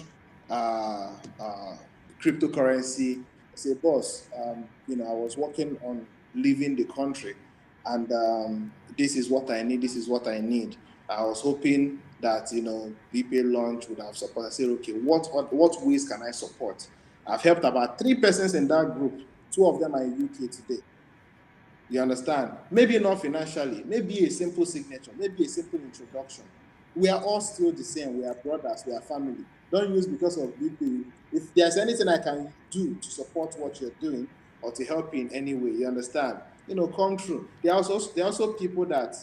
uh, uh, cryptocurrency. I say, boss, I was working on leaving the country, and this is what I need. This is what I need. I was hoping that BPA launch would have support. I said, okay, what ways can I support? I've helped about three persons in that group. Two of them are in UK today. You understand? Maybe not financially, maybe a simple signature, maybe a simple introduction. We are all still the same. We are brothers, we are family. Don't use because of BP. If there's anything I can do to support what you're doing or to help you in any way, you understand? Come true. There are also people that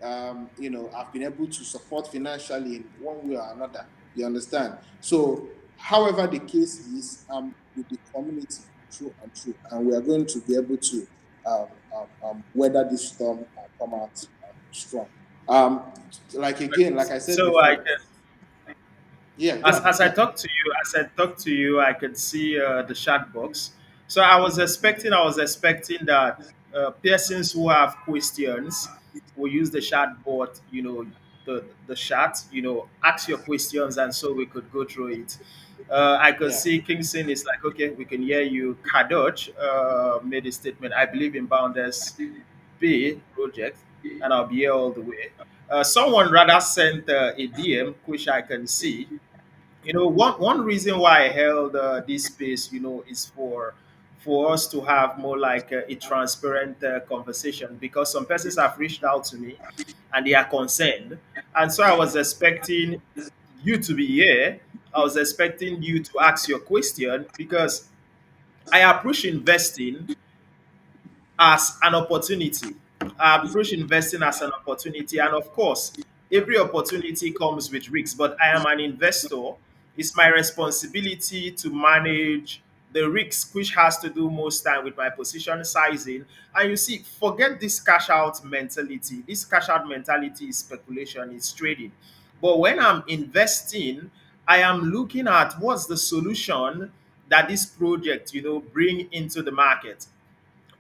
have been able to support financially in one way or another. You understand? So, however the case is, with the community, true and true, and we are going to be able to weather this storm and come out strong. Um, like I said So I before, can, yeah, go ahead, as I go ahead. talk to you, I could see the chat box. So I was expecting that persons who have questions will use the chat board. The chat. Ask your questions, and so we could go through it. I could Yeah, see Kingston is like, okay, we can hear you. Kadoch made a statement. I believe in Boundless Pay project, and I'll be here all the way. Someone rather sent a DM, which I can see. One reason why I held this space, is for us to have more like a transparent conversation, because some persons have reached out to me and they are concerned, and so I was expecting you to be here. I was expecting you to ask your question, because I approach investing as an opportunity. I approach investing as an opportunity. And of course, every opportunity comes with risks, but I am an investor. It's my responsibility to manage the risk, which has to do most time with my position sizing. And you see, forget this cash out mentality. This cash out mentality is speculation, it's trading. But when I'm investing, I am looking at what's the solution that this project, bring into the market.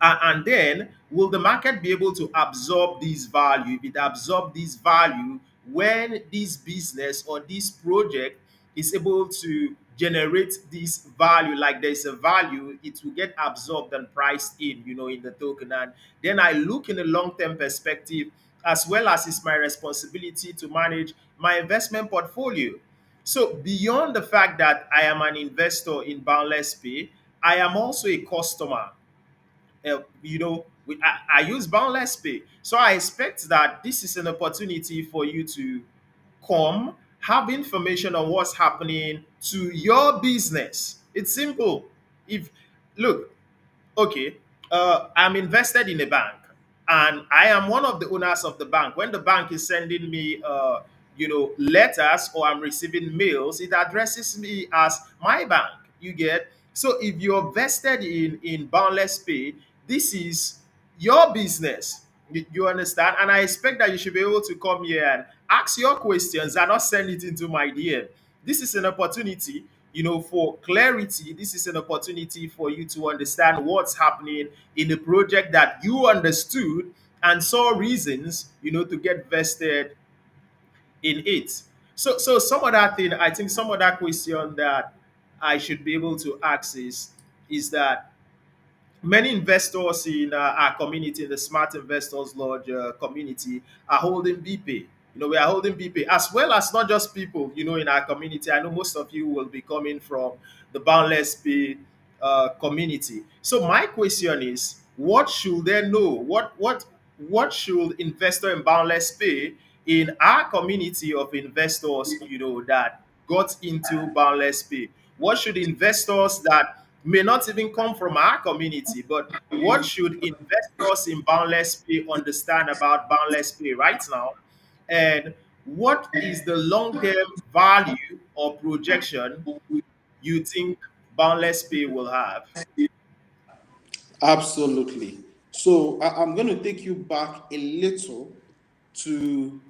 And then will the market be able to absorb this value? If it absorb this value, when this business or this project is able to generate this value, like there's a value, it will get absorbed and priced in, in the token. And then I look in a long-term perspective, as well as it's my responsibility to manage my investment portfolio. So beyond the fact that I am an investor in Boundless Pay, I am also a customer. I use Boundless Pay. So I expect that this is an opportunity for you to come, have information on what's happening to your business. It's simple. If Look, okay, I'm invested in a bank, and I am one of the owners of the bank. When the bank is sending me letters, or I'm receiving mails, it addresses me as my bank. You get? So if you're vested in Boundless Pay, this is your business. You understand? And I expect that you should be able to come here and ask your questions and not send it into my DM. This is an opportunity, for clarity. This is an opportunity for you to understand what's happening in the project that you understood and saw reasons, to get vested in it. So some of that thing, I think some of that question that I should be able to ask is that many investors in our community, the Smart Investors Lodge community, are holding BPay. We are holding BPay, as well as not just people, in our community. I know most of you will be coming from the Boundless Pay community. So my question is, what should they know? What should investor in Boundless Pay in our community of investors, that got into Boundless Pay? What should investors that may not even come from our community, but what should investors in Boundless Pay understand about Boundless Pay right now? And what is the long term value or projection you think Boundless Pay will have? absolutely. So I'm going to take you back a little to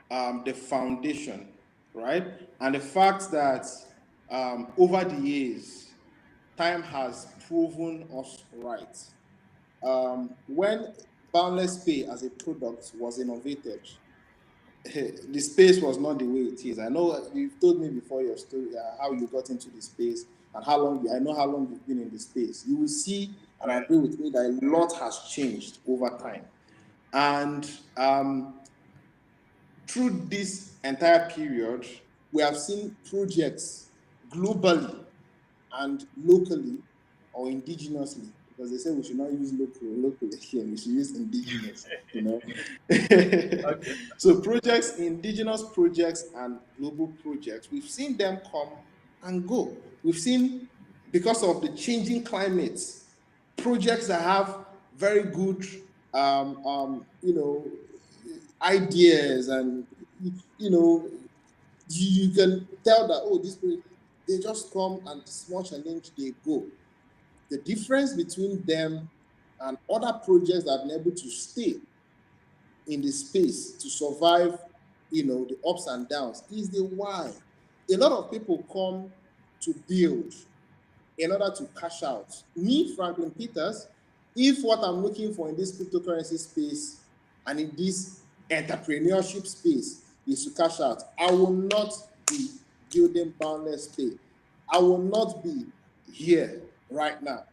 the foundation, right? And the fact that over the years, time has proven us right. When Boundless Pay as a product was innovated, the space was not the way it is. I know you've told me before your story, how you got into the space and how long. I know how long you've been in the space. You will see and Right. agree with me that a lot has changed over time. And through this entire period, we have seen projects globally and locally or indigenously, because they say we should not use locally here, we should use indigenous, you know. Okay. So projects, indigenous projects and global projects, we've seen them come and go. We've seen, because of the changing climates, projects that have very good you know, ideas, and you know, you can tell that, oh, this project, they just come and small challenge, they go. The difference between them and other projects that have been able to stay in the space to survive, the ups and downs, is the why. A lot of people come to build in order to cash out. Me, Franklin Peters, if what I'm looking for in this cryptocurrency space and in this entrepreneurship space is to cash out, I will not be building Boundless Pay. I will not be here right now.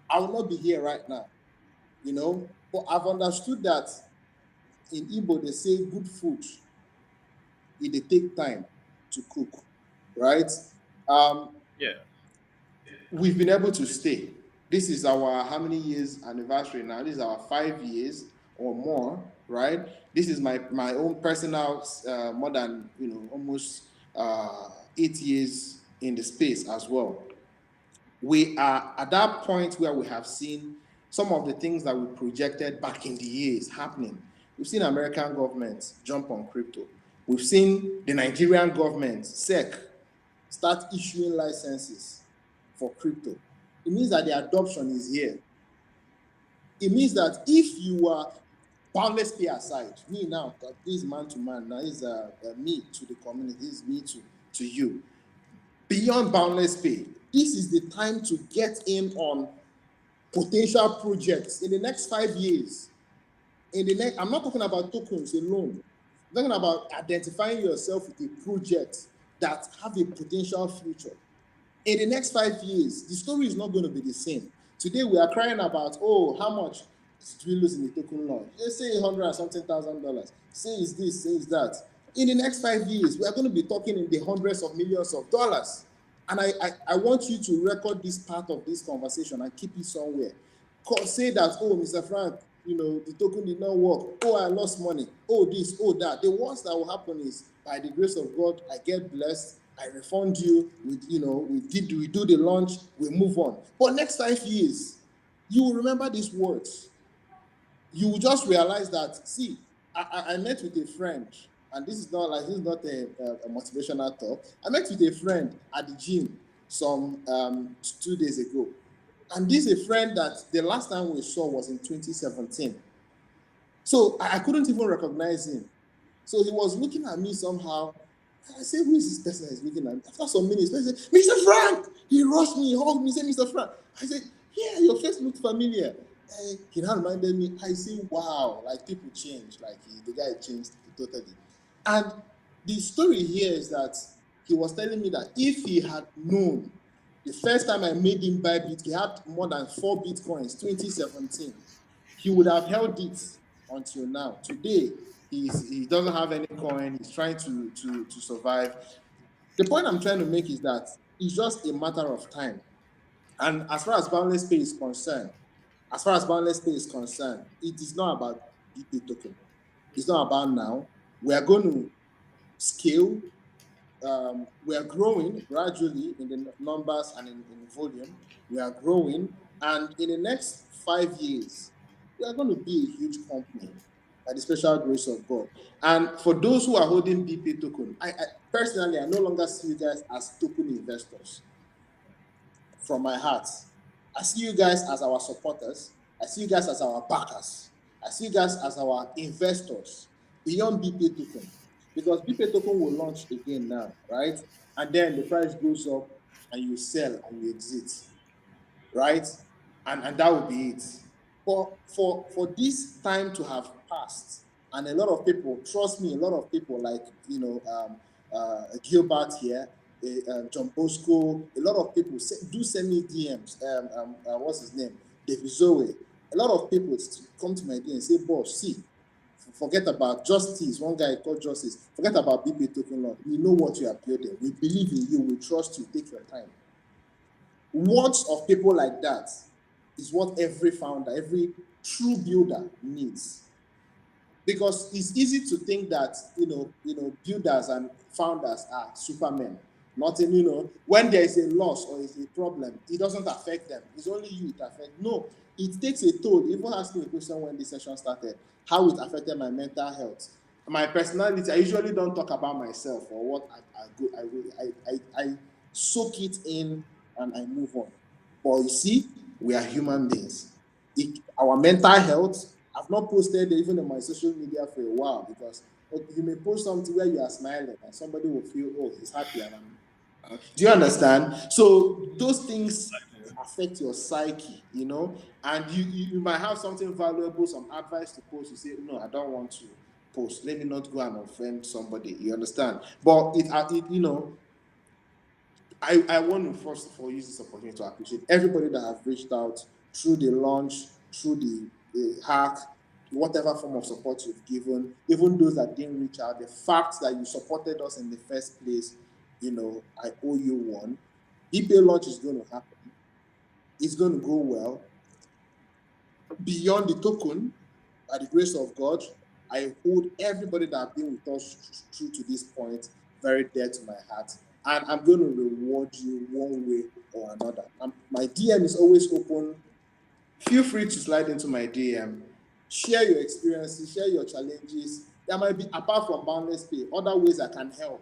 I will not be here right now, But I've understood that in Igbo they say good food, it take time to cook, right? Um, Yeah. we've been able to stay. This is our how many years anniversary now? This is our 5 years or more, right? This is my own personal, more than almost 8 years in the space as well. We are at that point where we have seen some of the things that we projected back in the years happening. We've seen American governments jump on crypto. We've seen the Nigerian government, SEC, start issuing licenses for crypto. It means that the adoption is here. It means that if you are boundless pay aside, me now, this is man to man, now is me to the community, this is me to you. Beyond boundless pay, this is the time to get in on potential projects in the next 5 years. I'm not talking about tokens alone. I'm talking about identifying yourself with a project that have a potential future. In the next 5 years, the story is not going to be the same. Today we are crying about, oh, how much did we lose in the token launch? They say 100 and something $1,000. Say it's this, say it's that. In the next 5 years, we are going to be talking in the hundreds of millions of dollars. And I want you to record this part of this conversation and keep it somewhere. Say that, oh, Mr. Frank, the token did not work. Oh, I lost money. Oh, this, oh, that. The worst that will happen is, by the grace of God, I get blessed. I refund you. We do the launch. We move on. But next 5 years, you will remember these words. You will just realize that. See, I met with a friend, and this is not a motivational talk. I met with a friend at the gym some 2 days ago, and this is a friend that the last time we saw was in 2017. So I couldn't even recognize him. So he was looking at me somehow. I said, who is this person that's looking at me? After some minutes, he said, Mr. Frank! He rushed me, he hugged me, said, Mr. Frank. I said, yeah, your face looks familiar. He now reminded me, I say, wow, like people change. Like the guy changed totally. And the story here is that he was telling me that if he had known the first time I made him buy Bitcoin, he had more than 4 Bitcoins, 2017. He would have held it until now. Today, he doesn't have any coin. He's trying to survive. The point I'm trying to make is that it's just a matter of time. And as far as Boundless Pay is concerned, it is not about BP token. It's not about now. We are going to scale. We are growing gradually in the numbers and in volume. We are growing, and in the next 5 years, we are going to be a huge company by the special grace of God. And for those who are holding BP token, I personally, I no longer see you guys as token investors from my heart. I see you guys as our supporters. I see you guys as our backers. I see you guys as our investors beyond BP token. Because BP token will launch again now, right? And then the price goes up and you sell and you exit, right? And that will be it. For this time to have passed, And a lot of people, trust me, a lot of people like, Gilbert here, John Bosco, a lot of people do send me DMs. What's his name? David Zoe. A lot of people come to my DM and say, boss, see, forget about justice. One guy called justice. Forget about BP token law. We know what you are building. We believe in you. We trust you. Take your time. Words of people like that is what every founder, every true builder needs, because it's easy to think that builders and founders are supermen. Nothing, when there is a loss or is a problem, it doesn't affect them. It's only you it affects. No, it takes a toll. Even asked me a question when this session started, how it affected my mental health, my personality. I usually don't talk about myself or what I soak it in and I move on. But you see, we are human beings. Our mental health, I've not posted even on my social media for a while, because you may post something where you are smiling and somebody will feel, oh, he's happy. And do you understand? So those things affect your psyche, and you might have something valuable, some advice to post. You say, no, I don't want to post. Let me not go and offend somebody. You understand? But I want to first of all use this opportunity to appreciate everybody that have reached out through the launch, through the hack, whatever form of support you've given, even those that didn't reach out. The fact that you supported us in the first place, I owe you one. BPA launch is going to happen. It's going to go well. Beyond the token, by the grace of God, I hold everybody that have been with us through to this point very dear to my heart. And I'm going to reward you one way or another. My DM is always open. Feel free to slide into my DM. Share your experiences, share your challenges. There might be, apart from Boundless Pay, other ways I can help.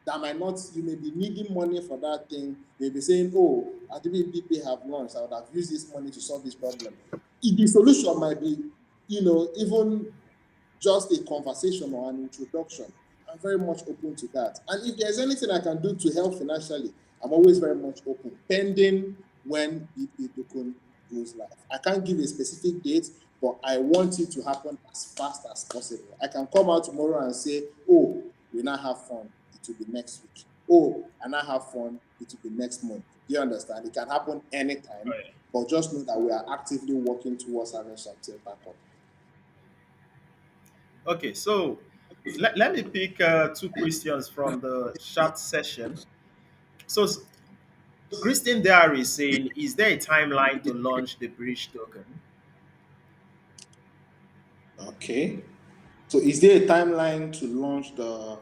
That might not, you may be needing money for that thing. You may be saying, oh, I didn't BP have launched. I would have used this money to solve this problem. The solution might be, even just a conversation or an introduction. I'm very much open to that. And if there's anything I can do to help financially, I'm always very much open, pending when BP token goes live. I can't give a specific date, but I want it to happen as fast as possible. I can come out tomorrow and say, oh, we now have fun. It will be next week. Oh, and I have fun. It will be next month. Do you understand? It can happen anytime, Right. but just know that we are actively working towards having something back up. Okay, so let me pick two questions from the chat session. So Christine Diary is saying, is there a timeline to launch the bridge token? Okay. So is there a timeline to launch the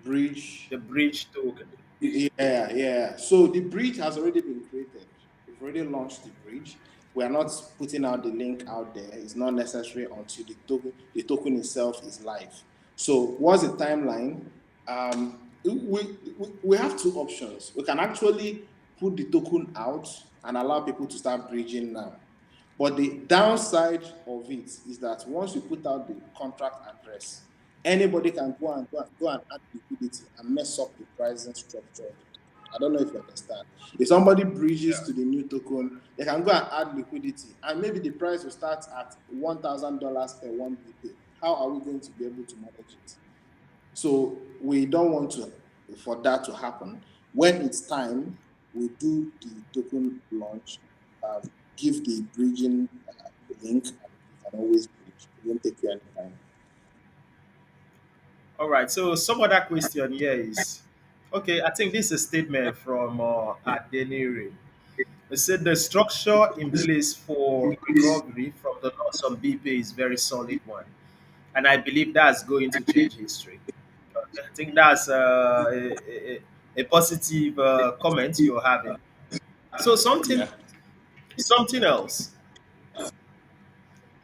bridge? The bridge token. Yeah, yeah. So the bridge has already been created. We've already launched the bridge. We are not putting out the link out there. It's not necessary until the token itself is live. So what's the timeline? We have two options. We can actually put the token out and allow people to start bridging now. But the downside of it is that once you put out the contract address, anybody can go and add liquidity and mess up the pricing structure. I don't know if you understand. If somebody bridges Yeah. to the new token, they can go and add liquidity, and maybe the price will start at $1,000 per one BP. How are we going to be able to manage it? So we don't want for that to happen. When it's time, we do the token launch, give the bridging link, and you can always bridge. It won't take you any time. All right. So some other question here is, okay, I think this is a statement from Adeniri. It said the structure in place for recovery from the loss on BP is very solid one, and I believe that's going to change history. I think that's a positive comment you're having. So Yeah. something else.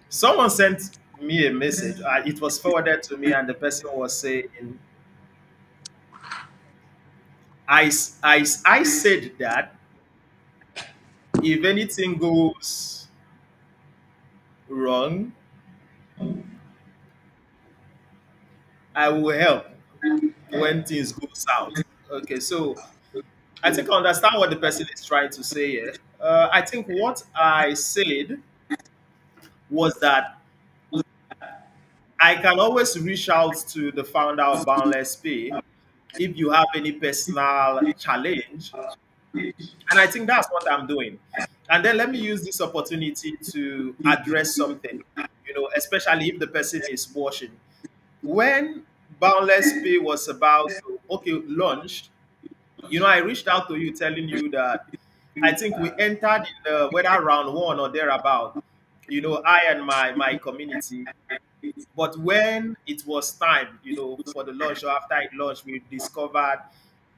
Someone sent me a message. It was forwarded to me, and the person was saying, I said that if anything goes wrong, I will help when things go south. Okay, so I think I understand what the person is trying to say here. I think what I said was that I can always reach out to the founder of Boundless Pay if you have any personal challenge. And I think that's what I'm doing. And then let me use this opportunity to address something, especially if the person is watching. When Boundless Pay was about to, okay, launched, I reached out to you telling you that I think we entered in whether round one or thereabout, I and my community. But when it was time, for the launch or after it launched, we discovered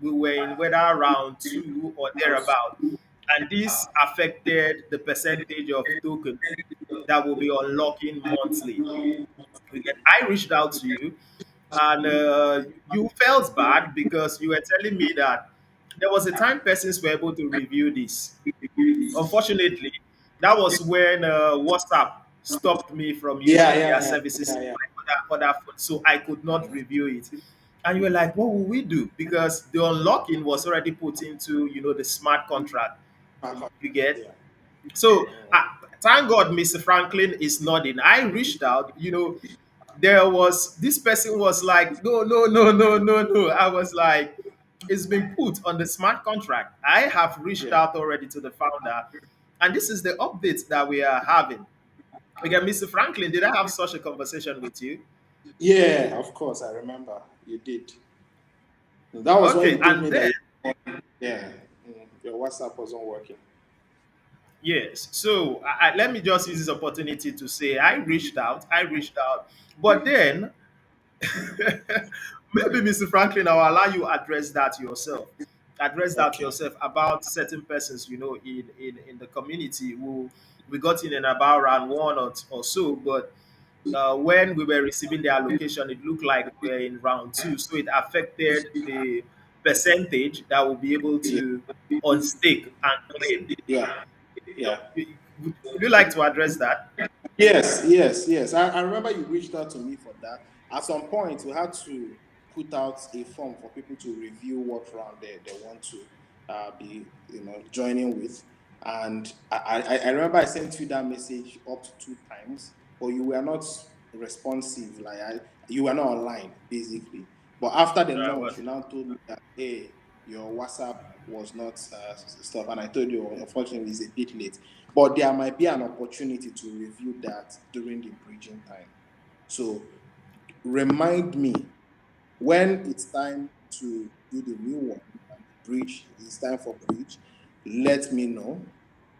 we were in whether round two or thereabout. And this affected the percentage of tokens that will be unlocking monthly. I reached out to you and you felt bad because you were telling me that there was a time persons were able to review this. Unfortunately, that was when WhatsApp stopped me from Yeah, using their yeah, services yeah, in yeah, my other phone, so I could not review it. And you were like, "What will we do?" Because the unlocking was already put into the smart contract. yeah. You get. Yeah. So thank God, Mr. Franklin is nodding. I reached out. There was this person was like, "No, no, no, no, no, no." I was like, "It's been put on the smart contract." I have reached Yeah. out already to the founder, and this is the update that we are having. Again, Mr. Franklin, did I have such a conversation with you? Yeah, of course, I remember you did. That was when Okay, you told and me then that yeah, your WhatsApp wasn't working. yes, so let me just use this opportunity to say I reached out, but then maybe Mr. Franklin, I'll allow you address that yourself. Address that Okay. yourself about certain persons, in the community who we got in about round one or so, but when we were receiving the allocation, it looked like we were in round two, so it affected the percentage that will be able Yeah. to unstake and claim. Yeah. Yeah. Would you like to address that? Yes, yes, yes. I remember you reached out to me for that. At some point, we had to put out a form for people to review what round they want to be, joining with. And I remember I sent you that message up to two times, but you were not responsive. You were not online, basically. But after the Well, launch, you now told me that, hey, your WhatsApp was not stuff. And I told you, unfortunately, it's a bit late. But there might be an opportunity to review that during the bridging time. So remind me when it's time to do the new one and the bridge, it's time for bridge, let me know.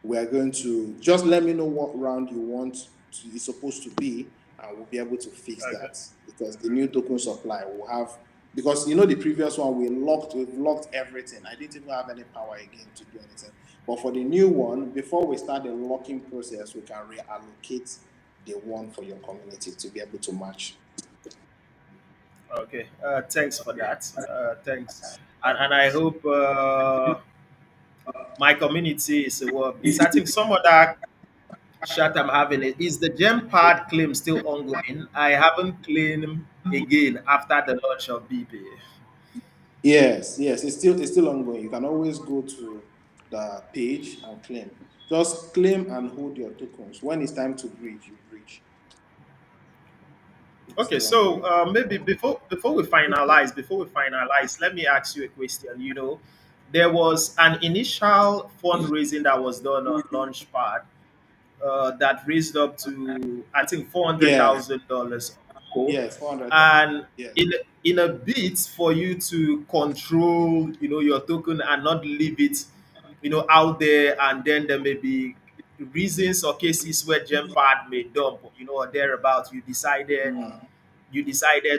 We are going to just let me know what round you want is supposed to be, and we'll be able to fix okay. that because the new token supply will have because the previous one we've locked everything. I didn't even have any power again to do anything. But for the new one, before we start the locking process, we can reallocate the one for your community to be able to match. Okay, thanks for that. Thanks, and I hope my community is aware of this. I think some other chat I'm having is the gem pad claim still ongoing. I haven't claimed again after the launch of BP. Yes, yes, it's still ongoing. You can always go to the page and claim. Just claim and hold your tokens. When it's time to bridge, you bridge. It's Okay, still so ongoing. maybe before we finalize, let me ask you a question. There was an initial fundraising that was done on Launchpad that raised up to I think four hundred Yeah, thousand dollars or more, yes, 400,000. and Yeah. in a bid for you to control your token and not leave it out there, and then there may be reasons or cases where Gempad may dump or thereabout. You decided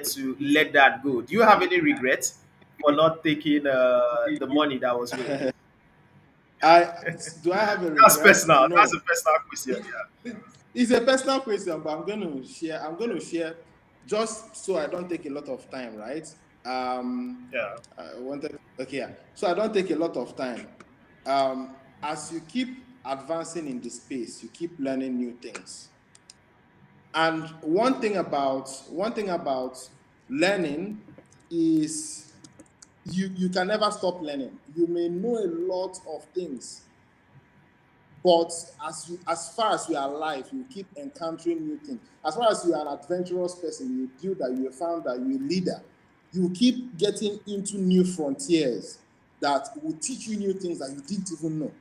to let that go. Do you have any regrets for not taking the money that was raised? I do I have a That's regret? personal. That's No. a personal question. Yeah. It's a personal question, but I'm going to share just so I don't take a lot of time, right? Yeah. I wanted okay, yeah. So I don't take a lot of time. As you keep advancing in the space, you keep learning new things. And one thing about learning is you can never stop learning. You may know a lot of things, But as far as you are alive, you keep encountering new things. As far as you are an adventurous person, you're a builder, you're a founder, you're a leader, you keep getting into new frontiers that will teach you new things that you didn't even know.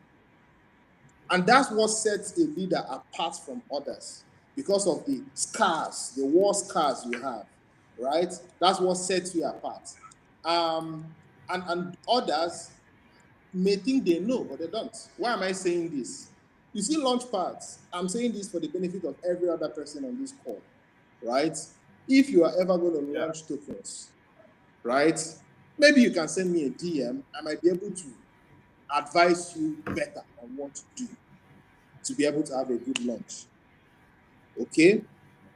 And that's what sets a leader apart from others because of the scars, the war scars you have, right? That's what sets you apart. And others may think they know, but they don't. Why am I saying this? You see, launch pads, I'm saying this for the benefit of every other person on this call, right? If you are ever going to Yeah. launch tokens, right? Maybe you can send me a DM. I might be able to advise you better on what to do to be able to have a good launch. Okay?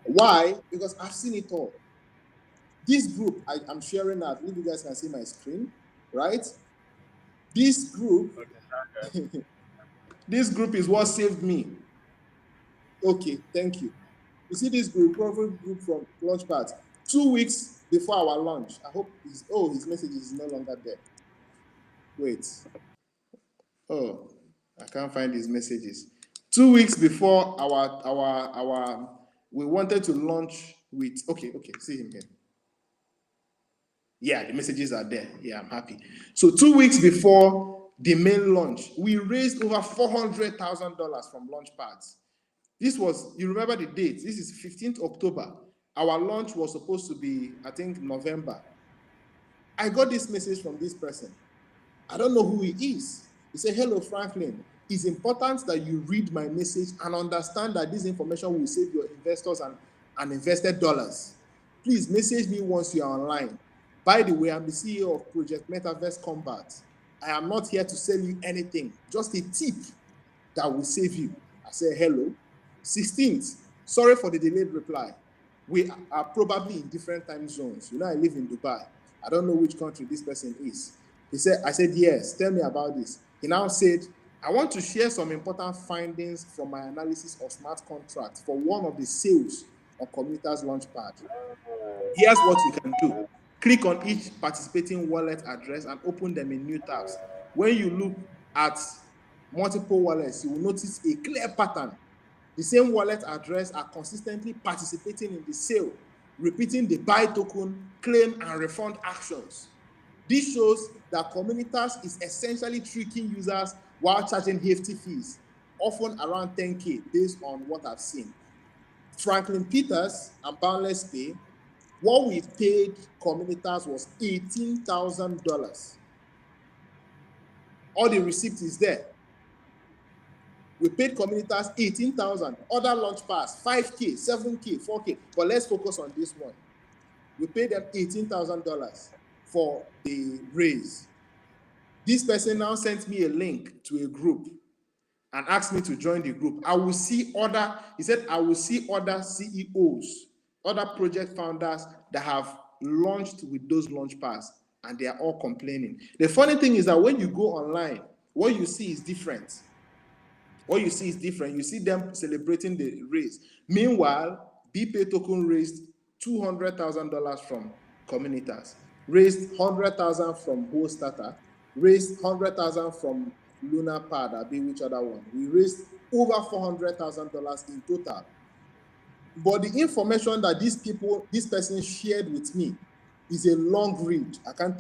Why? Because I've seen it all. This group I'm sharing now, I believe you guys can see my screen, right? This group, Okay. Okay. this group is what saved me. Okay, thank you. You see this group, profit group from Launchpad. 2 weeks before our launch. I hope his message is no longer there. Wait. Oh, I can't find his messages. 2 weeks before our we wanted to launch with okay, see him here. Yeah, the messages are there. Yeah, I'm happy. So 2 weeks before the main launch, we raised over $400,000 from Launchpads. This was, you remember the date? This is 15th October. Our launch was supposed to be, I think, November. I got this message from this person. I don't know who he is. He said, "Hello, Franklin. It's important that you read my message and understand that this information will save your investors and invested dollars. Please message me once you are online. By the way, I'm the CEO of Project Metaverse Combat. I am not here to sell you anything, just a tip that will save you." I said, "Hello." 16th, sorry for the delayed reply. We are probably in different time zones. You know, I live in Dubai. I don't know which country this person is. I said, "Yes, tell me about this." He now said, "I want to share some important findings from my analysis of smart contracts for one of the sales on Commuters Launchpad. Here's what you can do. Click on each participating wallet address and open them in new tabs. When you look at multiple wallets, you will notice a clear pattern. The same wallet address are consistently participating in the sale, repeating the buy token, claim, and refund actions. This shows that Communitas is essentially tricking users while charging hefty fees, often around 10K based on what I've seen. Franklin Peters and Boundless Pay, what we paid Communitas was $18,000. All the receipt is there. We paid Communitas 18,000. Other launch pass 5K, 7K, 4K. But let's focus on this one. We paid them $18,000 for the raise. This person now sent me a link to a group and asked me to join the group. He said, I will see other CEOs, other project founders that have launched with those launch pads, and they are all complaining. The funny thing is that when you go online, what you see is different. What you see is different. You see them celebrating the raise. Meanwhile, BPay token raised $200,000 from Communitas, raised 100,000 from Starter, raised 100,000 from Luna Pad, which other one? We raised over $400,000 in total. But the information that this person shared with me is a long read. I can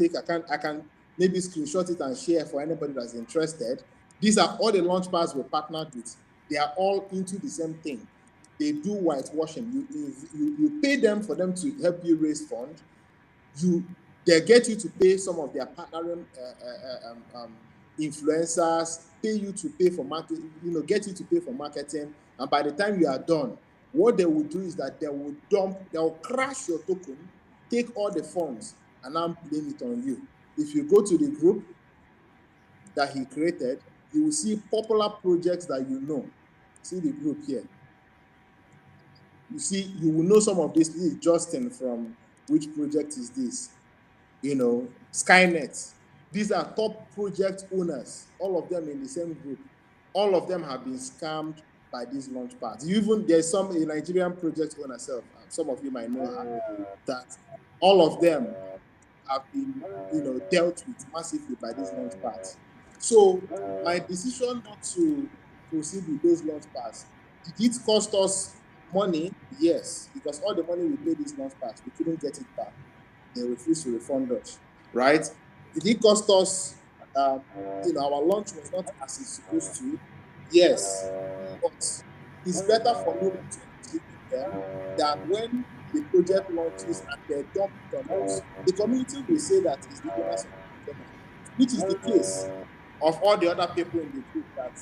maybe screenshot it and share for anybody that's interested. These are all the launch pads we're partnered with. They are all into the same thing. They do whitewashing. You pay them for them to help you raise funds. They get you to pay some of their partnering influencers, pay you to pay for marketing, get you to pay for marketing. And by the time you are done, what they will do is that they'll crash your token, take all the funds, and now blame it on you. If you go to the group that he created, you will see popular projects that you know. See the group here. You will know some of this. This is Justin from which project is this? Skynet. These are top project owners, all of them in the same group. All of them have been scammed by these launch pads. There's a Nigerian project owner herself, some of you might know her, that all of them have been, dealt with massively by these launch pads. So my decision not to proceed with those launch pads. Did it cost us money? Yes, because all the money we paid this launch pads, we couldn't get it back. They refused to refund us, right? Did it cost us? Our lunch was not as it's supposed to. Yes, but it's better for me not to engage with them than when the project launches and they dump it on us. The community will say that it's the owners of the container, which is the case of all the other people in the group that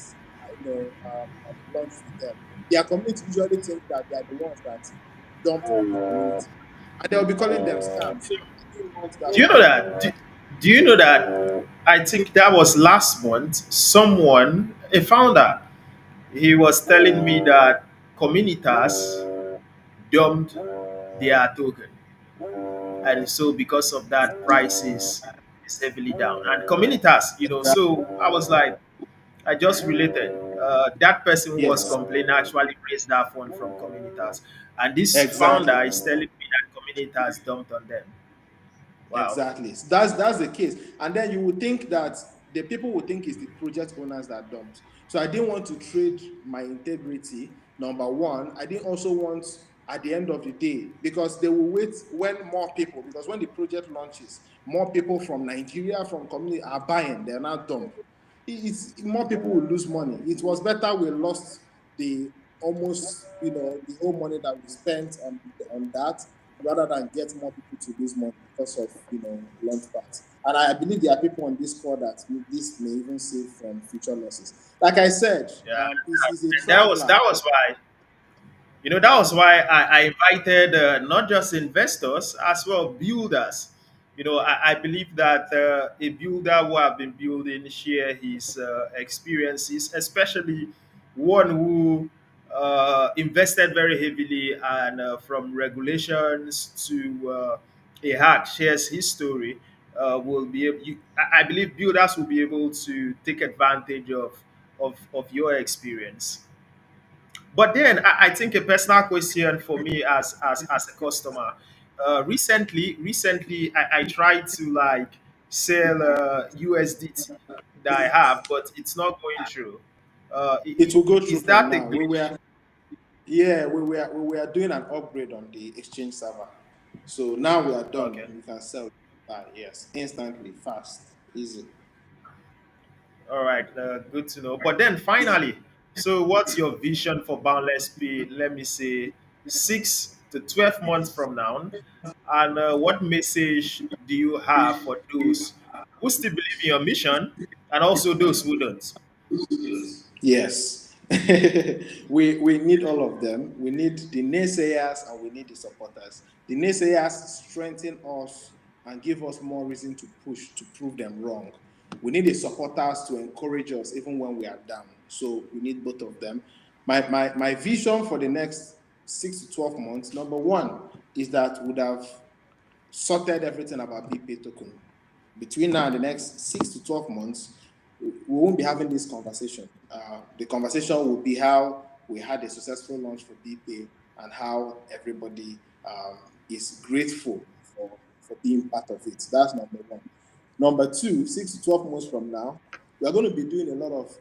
launched with them. Their community usually think that they are the ones that dumped on the community, and they'll be calling them scams. So, I didn't launch that do you on know my that? Do you know that? I think that was last month. Someone, a founder, he was telling me that Communitas dumped their token, and so because of that, price is heavily down. And Communitas, exactly. so I was like, I just related. That person who was Yes, complaining actually raised that fund from Communitas, and this exactly. founder is telling me that Communitas dumped on them. Wow. Exactly. So that's the case. And then you would think that the people would think it's the project owners that dumped. So I didn't want to trade my integrity. Number one, I didn't also want at the end of the day because they will wait when more people because when the project launches, more people from Nigeria from community are buying. They're not dump. It's more people will lose money. It was better we lost the almost the whole money that we spent on that rather than get more people to lose money because of launch pads. And I believe there are people on this call that this may even save from future losses. Like I said, Yeah, is a and that was traveler. why that was why I invited not just investors as well builders. I believe that a builder who have been building share his experiences, especially one who invested very heavily and from regulations to a hack shares his story. Will be able, I believe builders will be able to take advantage of your experience. But then I think a personal question for me as a customer. Recently I tried to like sell USDT that I have, but it's not going through. It will go through Is from that a now. glitch? We were doing an upgrade on the exchange server. So now we are done. Okay. We can sell. Yes, instantly, fast, easy. All right. Good to know. But then finally, so what's your vision for Boundless Pay? Let me say 6 to 12 months from now. And what message do you have for those who still believe in your mission and also those who don't? Yes. We need all of them. We need the naysayers and we need the supporters. The naysayers strengthen us and give us more reason to push to prove them wrong. We need the supporters to encourage us even when we are down. So we need both of them. My vision for the next 6 to 12 months, number one, is that would have sorted everything about BPay token. Between now and the next 6 to 12 months, we won't be having this conversation. The conversation will be how we had a successful launch for BPay and how everybody is grateful for being part of it. That's number one. Number two, 6 to 12 months from now, we are going to be doing a lot of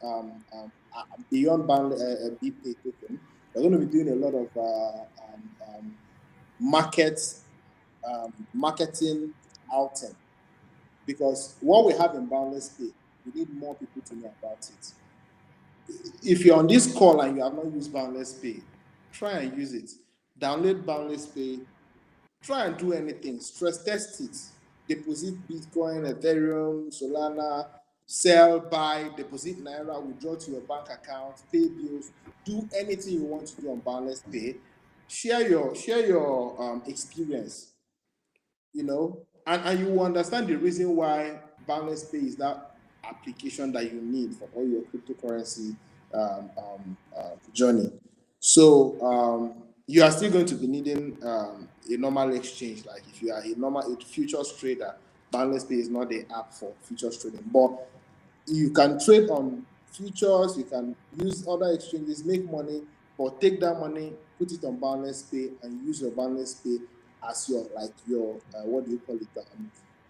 beyond BPay token. We're going to be doing a lot of market marketing outing because what we have in Boundless Pay, we need more people to know about it. If you're on this call and you have not used Boundless Pay, try and use it. Download Boundless Pay. Try and do anything. Stress test it. Deposit Bitcoin, Ethereum, Solana, sell, buy, deposit Naira, withdraw to your bank account, pay bills. Do anything you want to do on Boundless Pay. Share your experience, and you will understand the reason why Boundless Pay is that application that you need for all your cryptocurrency journey. So you are still going to be needing a normal exchange. Like if you are a futures trader, Boundless Pay is not the app for futures trading, but you can trade on futures, you can use other exchanges, make money, but take that money, put it on Boundless Pay, and use your Boundless Pay as your what do you call it?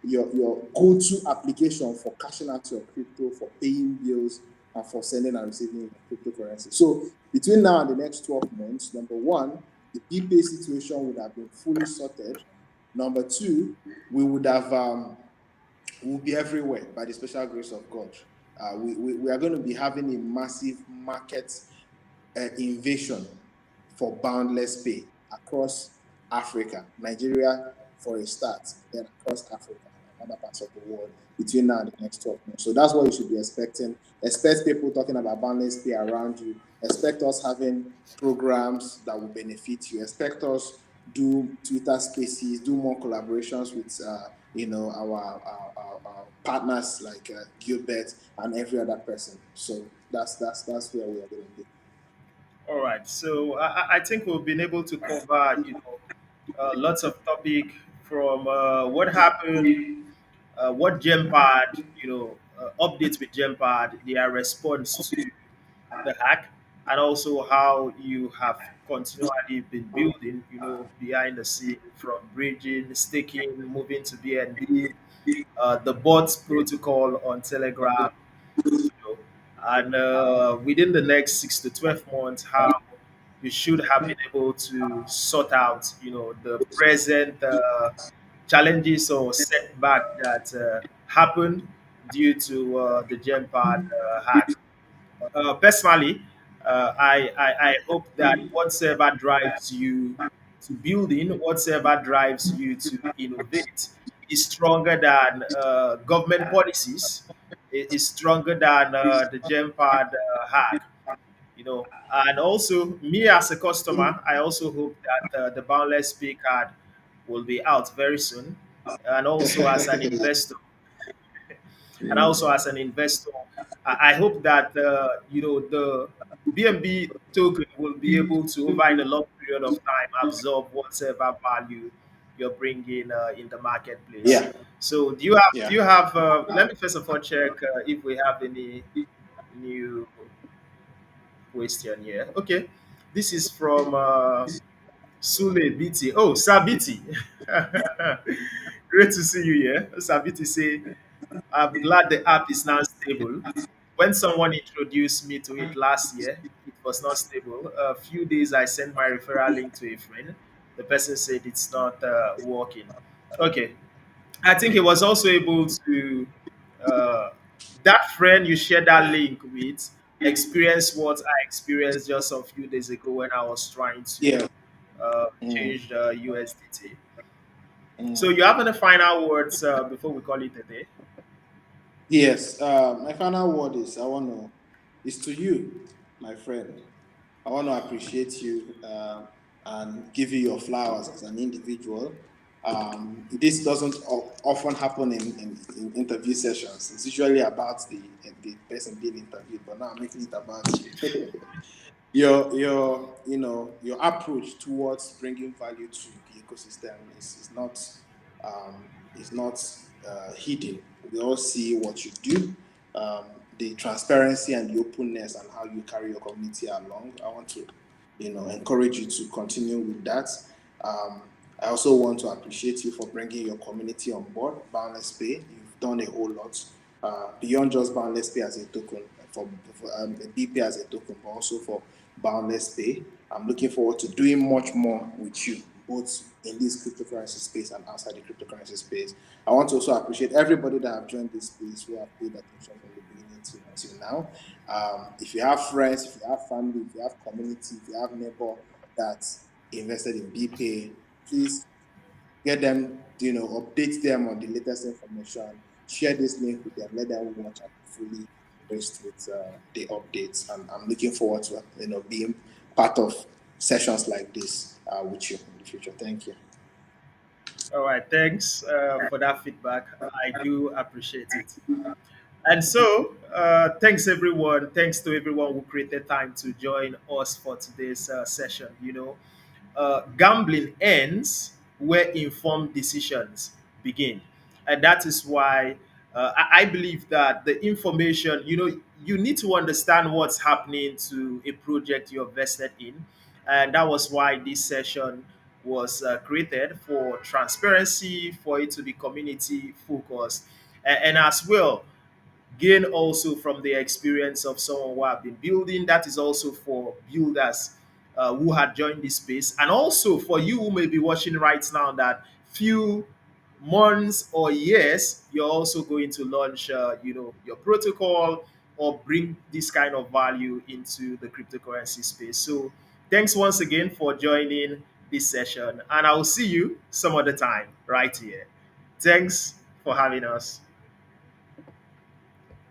Your go-to application for cashing out your crypto, for paying bills, for sending and receiving cryptocurrency. So between now and the next 12 months, number one, the BPay situation would have been fully sorted. Number two, we would have will be everywhere by the special grace of God. We are going to be having a massive market invasion for boundless pay across Africa, Nigeria for a start, then across Africa and other parts of the world between now and the next 12 months. So that's what you should be expecting. Expect people talking about boundless pay around you. Expect us having programs that will benefit you. Expect us do Twitter Spaces, do more collaborations with our partners like Gilbert and every other person. So that's where we are going to be. All right. So I think we've been able to cover, lots of topic from what happened, what Gempad, updates with Gempad, their response to the hack, and also how you have continually been building, behind the scene from bridging, staking, moving to BNB, the bots protocol on Telegram, you know, and within the next 6 to 12 months, how you should have been able to sort out, the present challenges or setback that happened due to the Gempad hack. Personally, I hope that whatever drives you to building, whatever drives you to innovate, is stronger than government policies, is stronger than the Gempad hack. And also me as a customer, I also hope that the Boundless Pay card will be out very soon, and also as an investor. And also as an investor, I hope that the BNB token will be able to, over in a long period of time, absorb whatever value you're bringing in the marketplace. Yeah, So do you have? yeah. Let me first of all check if we have any new question here. Okay, this is from Sule BT. Oh, Sabiti. Great to see you here. Sabiti say, I'm glad the app is now stable. When someone introduced me to it last year, it was not stable. A few days I sent my referral link to a friend. The person said it's not working. Okay. I think he was also able to, uh, that friend you shared that link with, experience what I experienced just a few days ago when I was trying to Yeah. Mm, change the USDT. So mm. you have any final words before we call it a day? Yes. My final word is to you, my friend. I want to appreciate you and give you your flowers as an individual. This doesn't often happen in interview sessions. It's usually about the person being interviewed, but now I'm making it about you. Your approach towards bringing value to the ecosystem is not hidden. We all see what you do, the transparency and the openness and how you carry your community along. I want to encourage you to continue with that. um, I also want to appreciate you for bringing your community on board Boundless Pay. You've done a whole lot beyond just Boundless Pay as a token, for BPay as a token, but also for Boundless Pay. I'm looking forward to doing much more with you, both in this cryptocurrency space and outside the cryptocurrency space. I want to also appreciate everybody that have joined this space who have paid attention from the beginning to until now. If you have friends, if you have family, if you have community, if you have neighbor that invested in BPay, please get them, update them on the latest information, share this link with them, let them watch and fully embraced with the updates. And I'm looking forward to being part of sessions like this with you in the future. Thank you. All right, thanks for that feedback. I do appreciate it. And so, thanks everyone. Thanks to everyone who created time to join us for today's session. Gambling ends where informed decisions begin. And that is why I believe that the information, you need to understand what's happening to a project you're vested in. And that was why this session was created, for transparency, for it to be community focused, and as well, gain also from the experience of someone who have been building. That is also for builders who had joined this space, and also for you who may be watching right now that few months or years you're also going to launch your protocol or bring this kind of value into the cryptocurrency space. So thanks once again for joining this session, and I'll see you some other time right here. Thanks for having us.